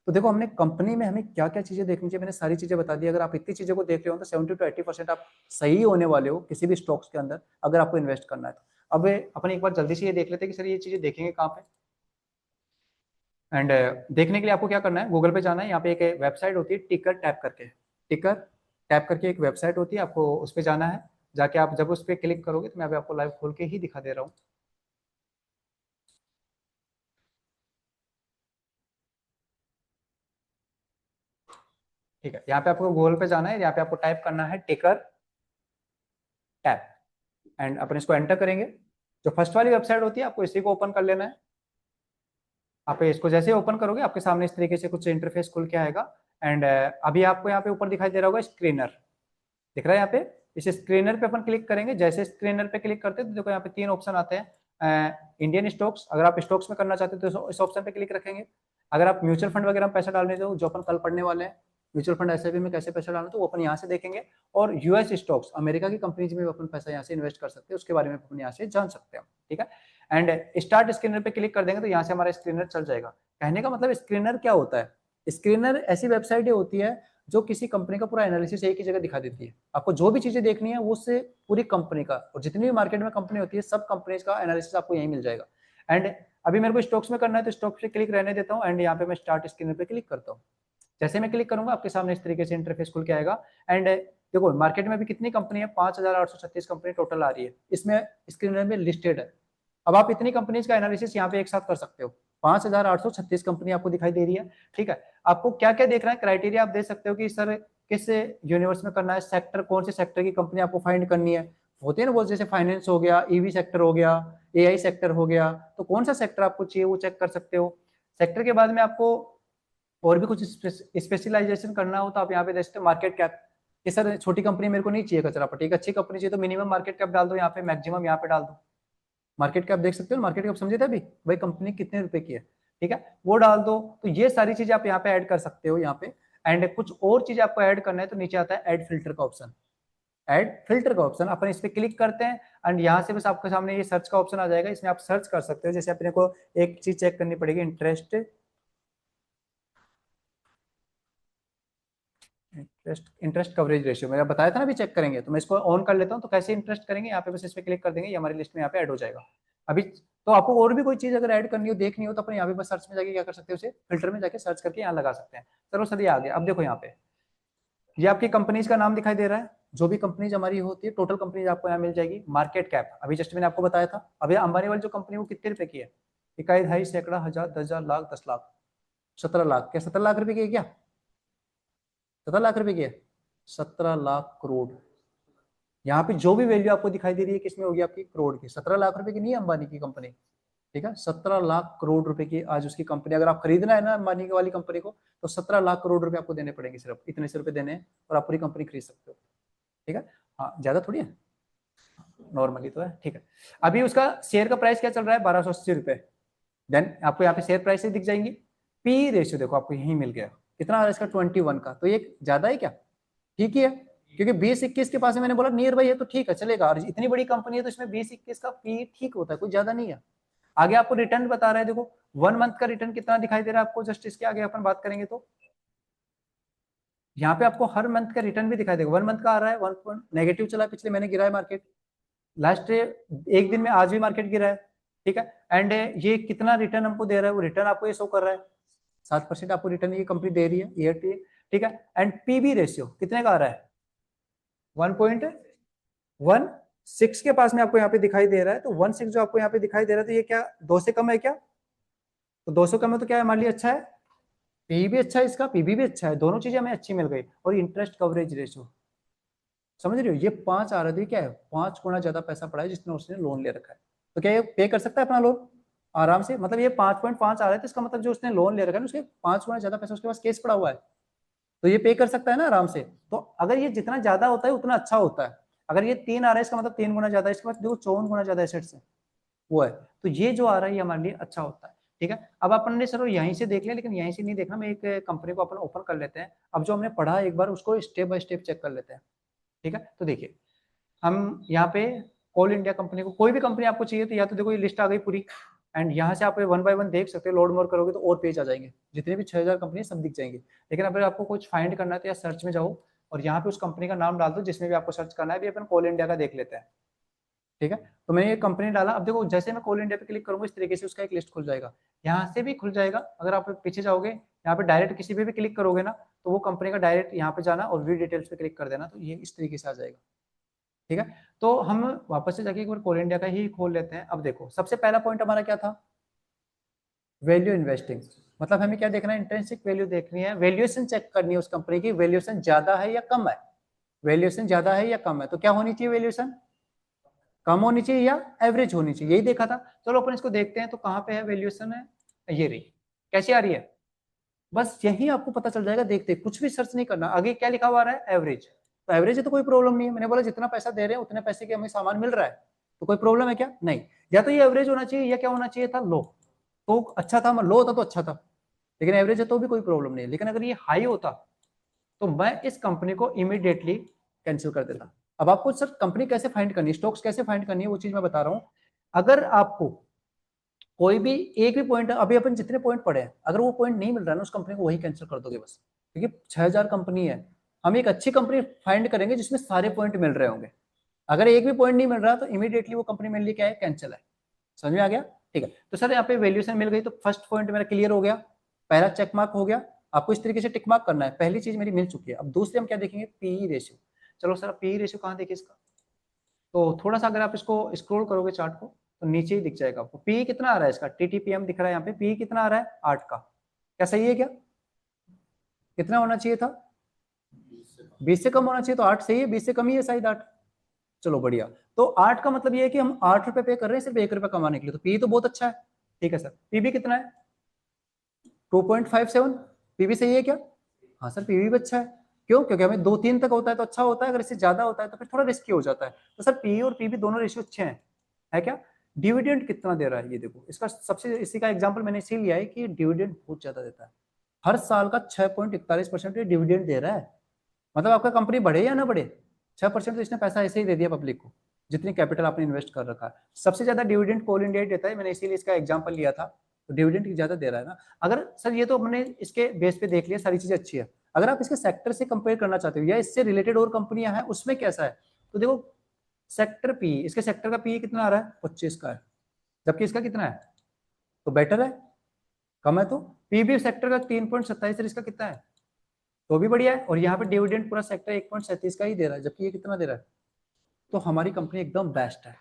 तो देखो हमने कंपनी में हमें क्या क्या चीजें देखनी चाहिए, मैंने सारी चीजें बता दी। अगर आप इतनी चीजों को देख रहे हो तो 70 to 80% आप सही होने वाले हो किसी भी स्टॉक्स के अंदर, अगर आपको इन्वेस्ट करना है तो। अब अपन एक बार जल्दी से ये देख लेते हैं कि सर ये चीजें देखेंगे कहाँ पे। एंड देखने के लिए आपको क्या करना है, गूगल पे जाना है, यहाँ पे एक वेबसाइट होती है टिकर टैप करके, टिकर टैप करके एक वेबसाइट होती है, आपको उस पर जाना है। जाके आप जब उस पर क्लिक करोगे तो मैं अभी आपको लाइव खोल के ही दिखा दे रहा हूँ। ठीक है, यहाँ पे आपको गूगल पे जाना है, यहाँ पे आपको टाइप करना है टिकर टैप, एंड अपन इसको एंटर करेंगे। जो फर्स्ट वाली वेबसाइट होती है आपको इसी को ओपन कर लेना है। आप इसको जैसे ही ओपन करोगे आपके सामने इस तरीके से कुछ इंटरफेस खुल के आएगा। एंड अभी आपको यहाँ पे ऊपर दिखाई दे रहा होगा स्क्रीनर, दिख रहा है यहाँ पे। इस स्क्रीनर पे अपन क्लिक करेंगे, जैसे स्क्रीनर पे क्लिक करते हैं तो देखो यहाँ पे 3 ऑप्शन आते हैं। इंडियन स्टॉक्स, अगर आप स्टॉक्स में करना चाहते हो तो इस ऑप्शन पे क्लिक रखेंगे। अगर आप म्यूचुअल फंड वगैरह में पैसा डालने दो, जो अपन कल पढ़ने वाले हैं, म्यूचुअल फंड एसआईपी में कैसे पैसा डालना, तो वो अपन यहाँ से देखेंगे। और यूएस स्टॉक्स, अमेरिका की कंपनीज में अपन पैसा यहाँ से इन्वेस्ट कर सकते हैं, उसके बारे में अपन यहाँ से जान सकते हैं। ठीक है, एंड स्टार्ट स्क्रीनर पे क्लिक कर देंगे तो यहाँ से हमारा स्क्रीनर चल जाएगा। कहने का मतलब स्क्रीनर क्या होता है, स्क्रीनर ऐसी वेबसाइट होती है जो किसी कंपनी का पूरा एनालिसिस एक ही जगह दिखा देती है। आपको जो भी चीजें देखनी है वो उससे पूरी कंपनी का, और जितनी भी मार्केट में कंपनी होती है सब कंपनीज का एनालिसिस आपको यहीं मिल जाएगा। एंड अभी मेरे को स्टॉक्स में करना है तो स्टॉक्स पे क्लिक रहने देता हूँ, एंड यहाँ पे मैं स्टार्ट स्क्रीनर पे क्लिक करता हूँ। जैसे मैं क्लिक करूंगा आपके सामने इस तरीके से इंटरफेस खुल के आएगा। एंड देखो मार्केट में भी कितनी कंपनी है, 5,836 कंपनी टोटल आ रही है, इसमें स्क्रीनर में लिस्टेड है। अब आप इतनी कंपनीज का एनालिसिस यहाँ पे एक साथ कर सकते हो। 5,836 कंपनी आपको दिखाई दे रही है। ठीक है, आपको क्या क्या देखना है, क्राइटेरिया आप दे सकते हो कि सर किस यूनिवर्स में करना है, सेक्टर कौन से सेक्टर की कंपनी आपको फाइंड करनी है। होती है ना वो, जैसे फाइनेंस हो गया, ईवी सेक्टर हो गया, एआई सेक्टर हो गया, तो कौन सा सेक्टर आपको चाहिए वो चेक कर सकते हो। सेक्टर के बाद में आपको और भी कुछ स्पेशलाइजेशन करना हो तो आप यहाँ पे देख सकते हो मार्केट कैप, कि सर छोटी कंपनी मेरे को नहीं चाहिए कचरा पट्टी, एक अच्छी कंपनी चाहिए तो मिनिमम मार्केट कैप डाल दो यहाँ पे, मैक्सिमम यहाँ पे डाल दो। मार्केट कैप देख सकते हो, मार्केट कैप समझे थे अभी भाई, कंपनी कितने रुपए की है। ठीक है, वो डाल दो। तो ये सारी चीजें आप यहाँ पे ऐड कर सकते हो यहाँ पे। एंड कुछ और चीज आपको ऐड करना है तो नीचे आता है ऐड फिल्टर का ऑप्शन। ऐड फिल्टर का ऑप्शन अपन इस पे क्लिक करते हैं, एंड यहाँ से बस आपके सामने ये सर्च का ऑप्शन आ जाएगा, इसमें आप सर्च कर सकते हो। जैसे अपने को एक चीज चेक करनी पड़ेगी, इंटरेस्ट इंटरेस्ट कवरेज रेशियो मैंने बताया था ना, अभी चेक करेंगे। तो मैं इसको ऑन कर लेता हूँ। तो कैसे इंटरेस्ट करेंगे, यहाँ पे बस इस पे क्लिक कर देंगे, ये हमारी लिस्ट में यहाँ पे ऐड हो जाएगा अभी। तो आपको और भी कोई चीज अगर ऐड करनी हो, देखनी हो, तो अपने यहाँ पे बस सर्च में जाके क्या कर सकते हो, उसे फिल्टर में जाके सर्च करके यहाँ लगा सकते हैं। चलो सर ये आ गया। अब देखो यहाँ पे ये आपकी कंपनीज का नाम दिखाई दे रहा है, जो भी कंपनीज हमारी होती है, टोटल कंपनीज आपको यहाँ मिल जाएगी। मार्केट कैप अभी जस्ट मैंने आपको बताया था। अभी अंबानी वाली जो कंपनी वो कितने रुपए की है, इकाई, ढाई, सैकड़ा, हजार, 10,000, लाख, 10 लाख, 17 लाख। क्या 17 लाख रुपए की है क्या? 17 लाख रुपए की है? 17 लाख करोड़। यहाँ पे जो भी वैल्यू आपको दिखाई दे रही है किसमें होगी, आपकी करोड़ की। 17 लाख रुपए की नहीं है अंबानी की कंपनी, ठीक है। 17 लाख करोड़ रुपए की आज उसकी कंपनी। अगर आप खरीदना है ना अंबानी वाली कंपनी को, तो 17 लाख करोड़ रुपए आपको देने पड़ेंगे, सिर्फ इतने से रुपए देने हैं और आप पूरी कंपनी खरीद सकते हो, ठीक है। हाँ ज्यादा थोड़ी है, नॉर्मली तो है, ठीक है। अभी उसका शेयर का प्राइस क्या चल रहा है, 1280 रुपए। देन आपको यहाँ पे शेयर प्राइस दिख जाएंगी। पी रेशियो देखो आपको यही मिल गया, कितना आ रहा है इसका, 21 का। तो ये ज्यादा है क्या? ठीक ही है, क्योंकि 20-21 के पास है, मैंने बोला नियर बाई है तो ठीक है, चलेगा। और इतनी बड़ी कंपनी है तो इसमें 20-21 का पी ठीक होता है, कुछ ज्यादा नहीं है। आगे आपको रिटर्न बता रहा है, देखो 1 मंथ का रिटर्न कितना दिखाई दे रहा है आपको। जस्ट इसके आगे अपन बात करेंगे तो यहाँ पे आपको हर मंथ का रिटर्न भी दिखाई देगा। 1 मंथ का आ रहा है 1 पॉइंट नेगेटिव चला है, पिछले महीने गिरा है मार्केट, लास्ट एक दिन में आज भी मार्केट गिरा है, ठीक है। एंड ये कितना रिटर्न हमको दे रहा है, वो रिटर्न आपको ये शो कर रहा है, 7% आपको रिटर्न ये कंपनी दे रही है ईयर टू, ठीक है। एंड पीबी रेशियो कितने का आ रहा है, 1.16 के पास में आपको यहाँ पे दिखाई दे रहा है। तो 16 जो आपको यहाँ पे दिखाई दे रहा है, तो ये क्या 2 से कम है क्या? तो 200 कम है तो क्या है, हमारे लिए अच्छा है। पी भी अच्छा है इसका, पीबी भी अच्छा है, दोनों चीजें हमें अच्छी मिल गई। और इंटरेस्ट कवरेज रेशियो समझ रहे हो, ये 5 आ रहा है, क्या है, 5 गुना ज्यादा पैसा पड़ा है जिसने उसने लोन ले रखा है। तो क्या ये पे कर सकता है अपना लोन आराम से? मतलब ये 5.5 आ रहा है, तो इसका मतलब जो उसने लोन ले रखा है उसके 5 गुना ज्यादा पैसा उसके पास केस पड़ा हुआ है, तो ये पे कर सकता है ना आराम से। तो अगर ये जितना ज्यादा होता है उतना अच्छा होता है। अगर ये 3 आ रहा है, इसका मतलब 3 गुना ज्यादा, इसके बाद देखो 54 गुना ज्यादा एसेट्स है, वो है। तो ये जो आ रहा है ये हमारे लिए अच्छा होता है, ठीक है। अब अपन ने चलो यहीं से देख लिया, लेकिन यहीं से नहीं देखना, मैं एक कंपनी को अपन ओपन कर लेते हैं। अब जो हमने पढ़ा एक बार उसको स्टेप बाय स्टेप चेक कर लेते हैं, ठीक है। तो देखिए हम यहाँ पे कोल इंडिया कंपनी को, कोई भी कंपनी आपको चाहिए तो या तो देखो ये लिस्ट आ गई पूरी, एंड यहाँ से आप 1 बाय 1 देख सकते हो। लोड मोर करोगे तो और पेज आ जाएंगे, जितने भी 6000 कंपनी सब दिख जाएंगे। लेकिन अगर आपको कुछ फाइंड करना है तो या सर्च में जाओ और यहाँ पे उस कंपनी का नाम डाल दो जिसमें भी आपको सर्च करना है। अभी अपन कोल इंडिया का देख लेते हैं, ठीक है। तो मैंने ये कंपनी डाला। अब देखो जैसे मैं कोल इंडिया पे क्लिक करूंगा इस तरीके से उसका एक लिस्ट खुल जाएगा, यहाँ से भी खुल जाएगा। अगर आप पीछे जाओगे यहाँ पे डायरेक्ट किसी पे भी क्लिक करोगे ना, तो वो कंपनी का डायरेक्ट यहाँ पे जाना और व्यू डिटेल्स पे क्लिक कर देना, तो ये इस तरीके से आ जाएगा, ठीक है। तो हम वापस से जाके एक बार कोल इंडिया का ही खोल लेते हैं। अब देखो सबसे पहला पॉइंट हमारा क्या था, वैल्यू इन्वेस्टिंग। मतलब हमें क्या देखना है, इंट्रिंसिक वैल्यू देखनी है, वैल्यूएशन चेक करनी है उस कंपनी की, वैल्यूएशन ज्यादा है या कम है। वैल्यूएशन ज्यादा है या कम है, तो क्या होनी चाहिए, वैल्यूएशन कम होनी चाहिए या एवरेज होनी चाहिए, यही देखा था। चलो अपन इसको देखते हैं। तो कहाँ पे है वैल्यूएशन, है ये रही, कैसी आ रही है, बस यही आपको पता चल जाएगा देखते, कुछ भी सर्च नहीं करना। आगे क्या लिखा हुआ है, एवरेज। तो एवरेज है तो कोई प्रॉब्लम नहीं है, मैंने बोला जितना पैसा दे रहे हैं उतने पैसे के हमें सामान मिल रहा है, तो कोई प्रॉब्लम है क्या, नहीं। या तो ये एवरेज होना चाहिए या क्या होना चाहिए था, लो। तो अच्छा था, लो होता तो अच्छा था, लेकिन एवरेज है तो भी कोई प्रॉब्लम नहीं है। लेकिन अगर ये हाई होता तो मैं इस कंपनी को इमीडिएटली कैंसिल कर देता। अब आपको सर कंपनी कैसे फाइंड करनी है, स्टॉक्स कैसे फाइंड करनी है, वो चीज मैं बता रहा हूँ। अगर आपको कोई भी एक भी पॉइंट, अभी अपन जितने पॉइंट पढ़े हैं, अगर वो पॉइंट नहीं मिल रहा है ना उस कंपनी को, वही कैंसिल कर दोगे बस। क्योंकि 6000 कंपनी है, हम एक अच्छी कंपनी फाइंड करेंगे जिसमें सारे पॉइंट मिल रहे होंगे। अगर एक भी पॉइंट नहीं मिल रहा तो इमीडिएटली वो कंपनी मेरे लिए क्या है, कैंसिल है। समझ में आ गया, ठीक है। तो सर यहाँ पे वैल्यूएशन मिल गई, तो फर्स्ट पॉइंट मेरा क्लियर हो गया, पहला चेक मार्क हो गया। आपको इस तरीके से टिक मार्क करना है, पहली चीज मेरी मिल चुकी है। अब दूसरे हम क्या देखेंगे, पीई रेशियो। चलो सर पीई रेशियो कहाँ देखिए इसका, तो थोड़ा सा अगर आप इसको स्क्रॉल करोगे चार्ट को तो नीचे ही दिख जाएगा आपको पी कितना आ रहा है इसका, टीटीपीएम दिख रहा है यहाँ पे, पी कितना आ रहा है 8 का। क्या सही है क्या, कितना होना चाहिए था, 20 से कम होना चाहिए, तो 8 सही है, 20 से कम ही है शायद 8। चलो बढ़िया। तो 8 का मतलब ये है कि हम 8 रुपए पे कर रहे हैं सिर्फ 1 रुपए कमाने के लिए, तो पी तो बहुत अच्छा है, ठीक है सर। पीबी कितना है, 2.57। पीबी सही है क्या, हाँ सर पीवी भी अच्छा है। क्यों, क्योंकि हमें 2-3 तक होता है तो अच्छा होता है, अगर इससे ज्यादा होता है तो फिर थोड़ा रिस्की हो जाता है। तो सर पी और पीवी दोनों रेशियो अच्छे हैं, है क्या। डिविडेंड कितना दे रहा है, ये देखो इसका सबसे, इसी का एग्जांपल मैंने इसी लिया है कि डिविडेंड बहुत ज्यादा देता है, हर साल का 6.41% डिविडेंड दे रहा है। मतलब आपका कंपनी बढ़े या ना बढ़े, 6% तो इसने पैसा ऐसे ही दे दिया पब्लिक को, जितनी कैपिटल आपने इन्वेस्ट कर रखा है। सबसे ज्यादा डिविडेंड कोल इंडिया देता है, मैंने इसीलिए इसका एग्जाम्पल लिया था। तो डिविडेंड ज्यादा दे रहा है ना। अगर सर ये तो हमने इसके बेस पे देख लिया, सारी चीजें अच्छी है, अगर आप इसके सेक्टर से कंपेयर करना चाहते हो या इससे रिलेटेड और कंपनियां हैं उसमें कैसा है, तो देखो सेक्टर पी, इसके सेक्टर का पी कितना आ रहा है, 25 का है, जबकि इसका कितना है, तो बेटर है, कम है, तो पी भी सेक्टर का 3.27 और इसका कितना है, तो भी बढ़िया है। और यहाँ पे डिविडेंड पूरा सेक्टर 1.37 का ही दे रहा है, जबकि ये कितना दे रहा है, तो हमारी कंपनी एकदम बेस्ट है।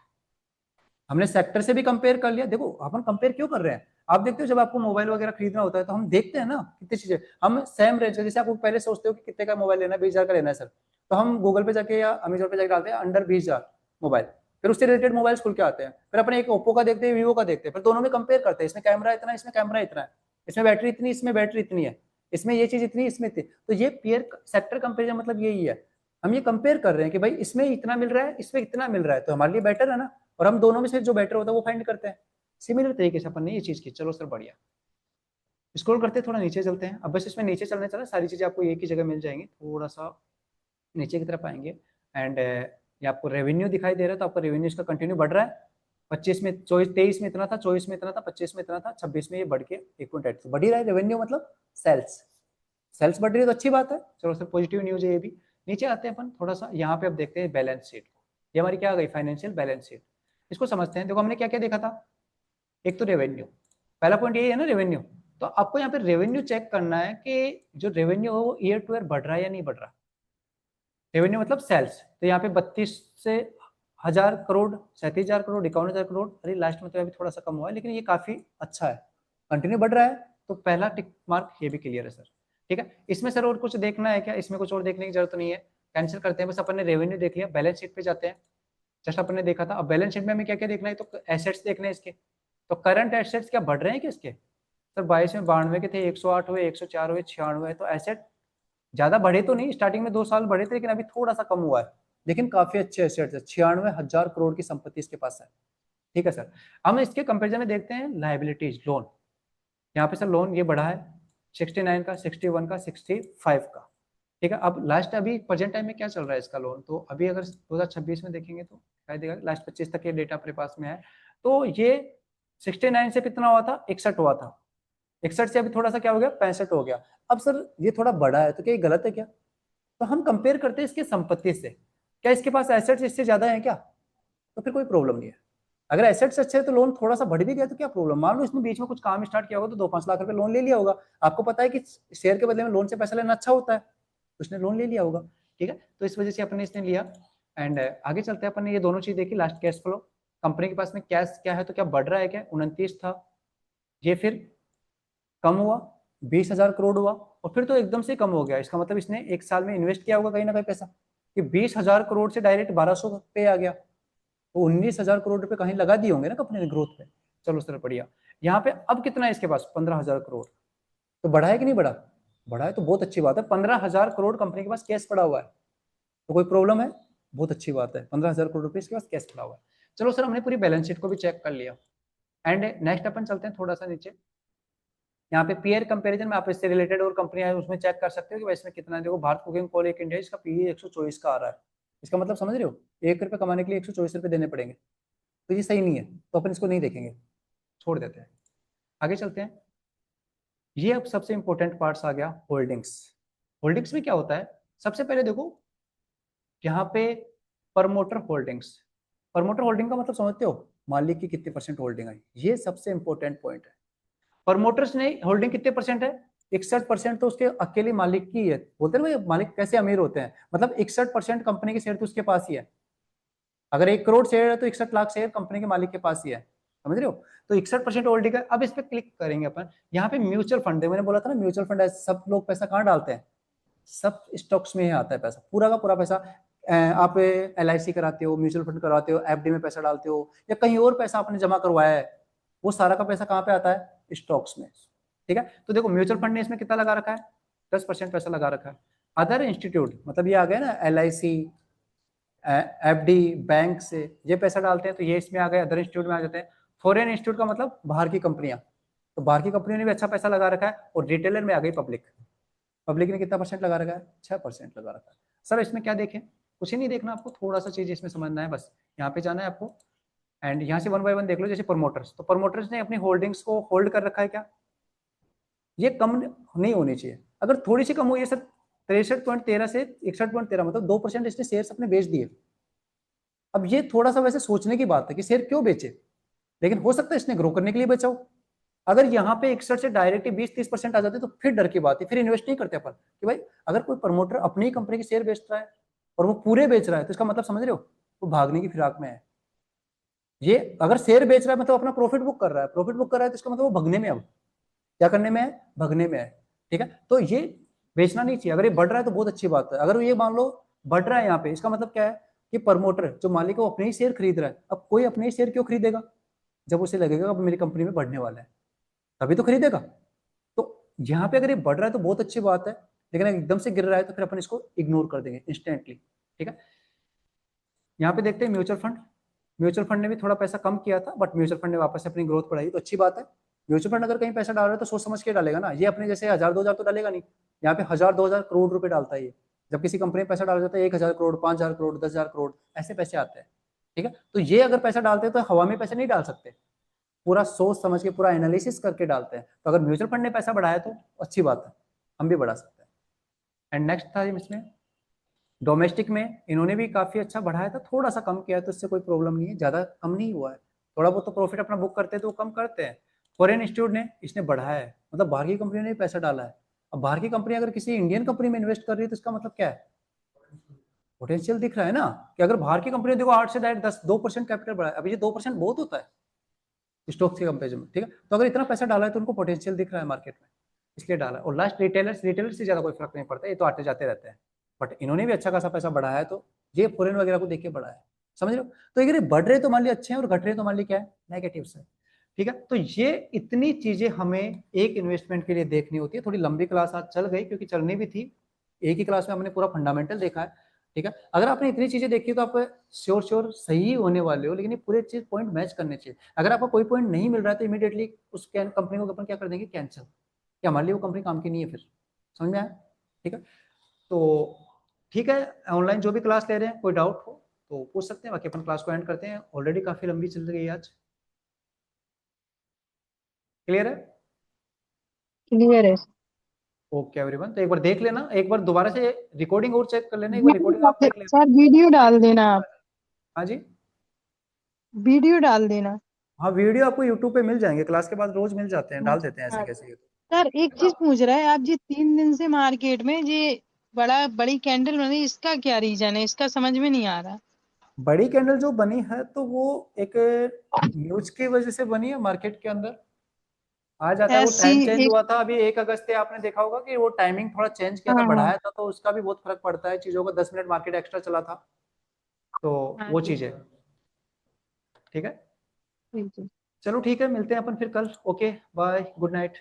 हमने सेक्टर से भी कंपेयर कर लिया। देखो अपन कंपेयर क्यों कर रहे हैं, आप देखते हो जब आपको मोबाइल वगैरह खरीदना होता है तो हम देखते हैं ना कितनी चीजें, हम सेम रेंज का, जैसे आप पहले सोचते हो कि कितने का मोबाइल लेना है, 20,000 का लेना है सर, तो हम गूगल पे जाके या अमेजोन पे जाके डालते हैं अंडर 20,000 मोबाइल, फिर उससे रिलेटेड मोबाइल खुल के आते हैं, फिर अपने एक ओप्पो का देखते हैं, वीवो का देखते हैं, फिर दोनों में कंपेयर करते हैं, इसमें कैमरा इतना है, इसमें कैमरा इतना है, इसमें बैटरी इतनी, इसमें बैटरी इतनी है, इसमें ये चीज इतनी, इसमें इतनी, तो ये पेयर सेक्टर कंपेरिजन मतलब यही है, हम ये कंपेयर कर रहे हैं कि भाई इसमें इतना मिल रहा है, इसमें इतना मिल रहा है, तो हमारे लिए बेटर है ना, और हम दोनों में से जो बेटर होता है वो फाइंड करते हैं। सिमिलर तरीके से अपन ने ये चीज की, चलो सर बढ़िया, स्क्रॉल करते हैं, थोड़ा नीचे चलते हैं, अब बस इसमें नीचे चलने चला, सारी चीजें आपको एक ही जगह मिल जाएंगी, थोड़ा सा नीचे की तरफ आएंगे, एंड ये आपको रेवेन्यू दिखाई दे रहा है, तो आपका रेवेन्यू इसका कंटिन्यू बढ़ रहा है, 25 में 23 में इतना था, 24 में इतना था, 25 में इतना था, 26 में ये बढ़ के 1.8, तो बढ़ ही रहा है रेवेन्यू, मतलब सेल्स, सेल्स बढ़ रही है तो अच्छी बात है, चलो सर पॉजिटिव न्यूज है ये भी। नीचे आते हैं अपन थोड़ा सा, यहाँ पे अब देखते हैं बैलेंस शीट को, ये हमारी क्या आ गई, फाइनेंशियल बैलेंस शीट, इसको समझते हैं। देखो हमने क्या क्या देखा था, एक तो रेवेन्यू, पहला पॉइंट यही है ना रेवेन्यू, तो आपको यहाँ पे रेवेन्यू चेक करना है कि जो रेवेन्यू है वो ईयर टू ईयर बढ़ रहा है या नहीं बढ़ रहा, रेवेन्यू मतलब सेल्स, तो यहाँ पे 32 से 1,000 करोड़, 37,000 करोड़, 51,000 करोड़, अरे लास्ट में तो अभी थोड़ा सा कम हुआ है, लेकिन ये काफी अच्छा है, कंटिन्यू बढ़ रहा है, तो पहला टिक मार्क ये भी क्लियर है सर। ठीक है, इसमें सर और कुछ देखना है क्या, इसमें कुछ और देखने की जरूरत नहीं है, कैंसिल करते हैं, बस अपन ने रेवेन्यू देख लिया, बैलेंस शीट पे जाते हैं, जस्ट अपन ने देखा था। अब बैलेंस शीट में हमें क्या क्या देखना है, तो एसेट्स देखने हैं इसके, तो करंट एसेट्स क्या बढ़ रहे हैं क्या इसके, सर 22 में 92 के थे, 108 हुए, 104 हुए, 96, तो एसेट ज्यादा बढ़े तो नहीं, स्टार्टिंग में 2 साल बढ़े थे, लेकिन अभी थोड़ा सा कम हुआ है, लेकिन काफी अच्छे एसेट्स है, 96,000 करोड़ की संपत्ति इसके पास है। ठीक है सर, हम इसके कंपेरिजन में देखते हैं लाइबिलिटीज, लोन, यहाँ पे सर लोन ये बढ़ा है 69 का, 61 का, 65 का। ठीक है, अब लास्ट अभी प्रेजेंट टाइम में क्या चल रहा है इसका लोन, तो अभी अगर 2026 में देखेंगे तो दिखाई देगा, लास्ट 25 तक ये डेटा अपने पास में है, तो ये 69 से कितना हुआ था, 61 हुआ था, 61 से अभी थोड़ा सा क्या हो गया, 65 हो गया। अब सर ये थोड़ा बड़ा है, तो क्या ये गलत है क्या, तो हम कंपेयर करते हैं इसकी संपत्ति से, क्या इसके पास एसेट्स इससे ज्यादा है क्या, तो फिर कोई प्रॉब्लम नहीं है। अगर एसेट्स अच्छे है तो लोन थोड़ा सा बढ़ भी गया तो क्या प्रॉब्लम, मान लो इसने बीच में कुछ काम स्टार्ट किया होगा तो 2-5 लाख रुपए लोन ले लिया होगा, आपको पता है कि शेयर के बदले में लोन से पैसा लेना अच्छा होता है, तो उसने लोन ले लिया होगा। ठीक है, तो इस वजह से अपने इसने लिया, एंड आगे चलते हैं, अपन ने ये दोनों चीज देखी, लास्ट कैश फ्लो, कंपनी के पास में कैश क्या है, तो क्या बढ़ रहा है क्या, 29 था, ये फिर कम हुआ, 20,000 करोड़ हुआ, और फिर तो एकदम से कम हो गया, इसका मतलब इसने एक साल में इन्वेस्ट किया होगा कहीं ना कहीं पैसा, कि 20,000 करोड़ से डायरेक्ट 1,200 पे आ गया, तो 19,000 करोड़ रुपए कहीं लगा दिए होंगे ना कंपनी ने ग्रोथ पे। चलो सर बढ़िया, यहाँ पे अब कितना है इसके पास, 15,000 करोड़, तो बढ़ा है कि नहीं बढ़ा, बढ़ा है तो बहुत अच्छी बात है, 15,000 करोड़ कंपनी के पास कैश पड़ा हुआ है, तो कोई प्रॉब्लम है, बहुत अच्छी बात है, 15,000 करोड़ रुपए इसके पास कैश पड़ा हुआ है। चलो सर हमने पूरी बैलेंस शीट को भी चेक कर लिया, एंड नेक्स्ट अपन चलते हैं थोड़ा सा नीचे, यहाँ पे पीयर कंपैरिजन में आप इससे रिलेटेड और कंपनियां है उसमें चेक कर सकते हो कि भाई इसमें कितना है। देखो भारत कुकिंग कोल एक इंडिया, इसका पीई 124 का आ रहा है, इसका मतलब समझ रहे हो, 1 रुपए कमाने के लिए 124 रुपए देने पड़ेंगे, तो ये सही नहीं है, तो अपन इसको नहीं देखेंगे, छोड़ देते हैं, आगे चलते हैं। ये अब सबसे इंपॉर्टेंट पार्ट्स आ गया, होल्डिंग्स। होल्डिंग्स में क्या होता है, सबसे पहले देखो यहाँ पे प्रमोटर होल्डिंग्स, प्रमोटर होल्डिंग का मतलब समझते हो, मालिक की कितने परसेंट होल्डिंग है, ये सबसे इंपॉर्टेंट पॉइंट है। प्रमोटर्स ने होल्डिंग कितने परसेंट है, 61% तो उसके अकेले मालिक की है, बोलते हैं भाई मालिक कैसे अमीर होते हैं, मतलब 61% कंपनी के शेयर तो उसके पास ही है, अगर 1 करोड़ शेयर है तो 61 लाख शेयर कंपनी के मालिक के पास ही है, समझ रहे हो, तो 61% होल्डिंग है। अब इस पे क्लिक करेंगे अपन, यहाँ पे म्यूचुअल फंड है, मैंने बोला था ना म्यूचुअल फंड है, सब लोग पैसा कहाँ डालते हैं, सब स्टॉक्स में ही आता है पैसा, पूरा का पूरा पैसा, आप LIC कराते हो, म्यूचुअल फंड कराते हो, FD में पैसा डालते हो, या कहीं और पैसा आपने जमा करवाया है, वो सारा का पैसा कहाँ पे आता है, स्टॉक्स में। ठीक है, तो देखो म्यूचुअल फंड ने इसमें कितना लगा रखा है, 10% पैसा लगा रखा है। अदर इंस्टीट्यूट मतलब ये आ गया ना, LIC, FD, बैंक से ये पैसा डालते हैं, तो ये इसमें आ गए, अदर इंस्टीट्यूट में आ जाते हैं। फॉरेन इंस्टीट्यूट का मतलब बाहर की कंपनियां, तो बाहर की कंपनियों ने भी अच्छा पैसा लगा रखा है, और रिटेलर में आ गई पब्लिक, पब्लिक ने कितना परसेंट लगा रखा है, 6% लगा रखा है। सर इसमें क्या देखें, कुछ ही नहीं देखना आपको, थोड़ा सा चीज इसमें समझना है, बस यहाँ पे जाना है आपको, एंड यहाँ से वन बाय वन देख लो, जैसे प्रमोटर्स, तो प्रमोटर्स ने अपनी होल्डिंग्स को होल्ड कर रखा है क्या, ये कम नहीं होनी चाहिए। अगर थोड़ी सी कम हुई है सर, 63.13 से 61.13, मतलब 2% इसने शेयर्स अपने बेच दिए। अब ये थोड़ा सा वैसे सोचने की बात है कि शेयर क्यों बेचे, लेकिन हो सकता है इसने ग्रो करने के लिए बेचा हो। अगर यहाँ पे 61 से डायरेक्ट 20-30% आ जाते तो फिर डर की बात है, फिर इन्वेस्ट नहीं करते अपन कि भाई अगर कोई प्रमोटर अपनी ही कंपनी के शेयर बेच रहा है और वो पूरे बेच रहा है, तो इसका मतलब समझ रहे हो, वो भागने की फिराक में है। ये अगर शेयर बेच रहा है मतलब अपना प्रॉफिट बुक कर रहा है, प्रॉफिट बुक कर रहा है, तो इसका मतलब वो भगने में, अब क्या करने में है, भगने में है। ठीक है, तो ये बेचना नहीं चाहिए। अगर ये बढ़ रहा है तो बहुत अच्छी बात है। अगर ये मान लो बढ़ रहा है यहाँ पे, इसका मतलब क्या है कि प्रमोटर जो मालिक है वो अपने ही शेयर खरीद रहा है। अब कोई अपने ही शेयर क्यों खरीदेगा, जब उसे लगेगा अब मेरी कंपनी में बढ़ने वाला है, तभी तो खरीदेगा। तो यहाँ पे अगर ये बढ़ रहा है तो बहुत अच्छी बात है, लेकिन अगर एकदम से गिर रहा है तो फिर अपन इसको इग्नोर कर देंगे इंस्टेंटली। ठीक है, यहाँ पे देखते हैं म्यूचुअल फंड। म्यूचुअल फंड ने भी थोड़ा पैसा कम किया था, बट म्यूचुअल फंड ने वापस से अपनी ग्रोथ बढ़ाई, तो अच्छी बात है। म्यूचुअल फंड अगर कहीं पैसा डाल रहा है तो सोच समझ के डालेगा ना, ये अपने जैसे 1000-2000 तो डालेगा नहीं। यहाँ पे 1000-2000 करोड़ रुपए डालता है ये। जब किसी कंपनी में पैसा डाला जाता है 1000 करोड़, 5000 करोड़, 10,000 करोड़, ऐसे पैसे आते हैं। ठीक है, तो ये अगर पैसा डालते हैं तो हवा में पैसे नहीं डाल सकते, पूरा सोच समझ के पूरा एनालिसिस करके डालते हैं। तो अगर म्यूचुअल फंड ने पैसा बढ़ाया तो अच्छी बात है, हम भी बढ़ा सकते हैं। एंड नेक्स्ट था इसमें डोमेस्टिक में, इन्होंने भी काफी अच्छा बढ़ाया था, थोड़ा सा कम किया है तो इससे कोई प्रॉब्लम नहीं है, ज्यादा कम नहीं हुआ है। थोड़ा बहुत तो प्रॉफिट अपना बुक करते हैं तो वो कम करते हैं। फॉरेन इंस्टीट्यूट ने इसने बढ़ाया है, मतलब बाहर की कंपनी ने पैसा डाला है। अब बाहर की कंपनी अगर किसी इंडियन कंपनी में इन्वेस्ट कर रही है तो इसका मतलब क्या है, पोटेंशियल दिख रहा है ना, कि अगर बाहर की कंपनी देखो 8 से डायरेक्ट 10-2% कैपिटल बढ़ा है। अभी ये 2% बहुत होता है स्टॉक्स के कंपेरिजन में। ठीक है, तो अगर इतना पैसा डाला है तो उनको पोटेंशियल दिख रहा है मार्केट में, इसलिए डाला। और लास्ट रिटेलर्स, रिटेलर्स से ज्यादा कोई फर्क नहीं पड़ता, ये तो आते जाते रहते हैं, बट इन्होंने भी अच्छा खासा पैसा बढ़ाया है, तो ये फॉरेन वगैरह को देख के बढ़ाया है, समझ रहे हो। तो अगर ये बढ़ रहे तो मान लिया अच्छे हैं, और घट रहे तो मान लिया क्या है, नेगेटिव है। ठीक है, तो ये इतनी चीजें हमें एक इन्वेस्टमेंट के लिए देखनी होती है। थोड़ी लंबी क्लास आज चल गई क्योंकि चलनी भी थी, एक ही क्लास में हमने पूरा फंडामेंटल देखा है। ठीक है, अगर आपने इतनी चीजें देखी तो आप श्योर श्योर सही होने वाले हो, लेकिन ये पूरे चीज पॉइंट मैच करने चाहिए। अगर आपको कोई पॉइंट नहीं मिल रहा है तो इमीडिएटली उस कंपनी को अपन क्या कर देंगे, कैंसिल, या हमारे लिए वो कंपनी काम की नहीं है फिर। समझ में आया। ठीक है, तो ठीक है, ऑनलाइन जो भी क्लास ले रहे हैं कोई डाउट हो तो पूछ सकते हैं, बाकी अपन क्लास को एंड करते हैं, ऑलरेडी काफी लंबी चल रही है आज। क्लियर है। क्लियर है। ओके एवरीवन, तो एक बार देख लेना, एक बार दोबारा से रिकॉर्डिंग और चेक कर लेना, एक बार रिकॉर्डिंग आप देख लेना। सर वीडियो डाल देना आप। हाँ जी, वीडियो डाल देना। हाँ वीडियो आपको यूट्यूब पे मिल जाएंगे, क्लास के बाद रोज मिल जाते हैं, हाँ। डाल देते हैं ऐसे हाँ। कैसे। सर एक चीज पूछ रहा है, आप जी 3 दिन से मार्केट में ये बड़ी कैंडल बनी, इसका क्या रीजन है, इसका समझ में नहीं आ रहा। बड़ी कैंडल जो बनी है तो वो एक न्यूज की वजह से बनी है मार्केट के अंदर। आ जाता है, वो ऐसी टाइम चेंज एक। हुआ था अभी 1 अगस्त से, आपने देखा होगा कि वो टाइमिंग थोड़ा चेंज किया था, हाँ हाँ। बढ़ाया था, तो उसका भी बहुत फर्क पड़ता है चीजों का, 10 मिनट मार्केट एक्स्ट्रा चला था, तो हाँ वो जी। चीज है। ठीक है, ठीक है। चलो ठीक है, मिलते हैं अपन फिर कल। Okay bye, good night.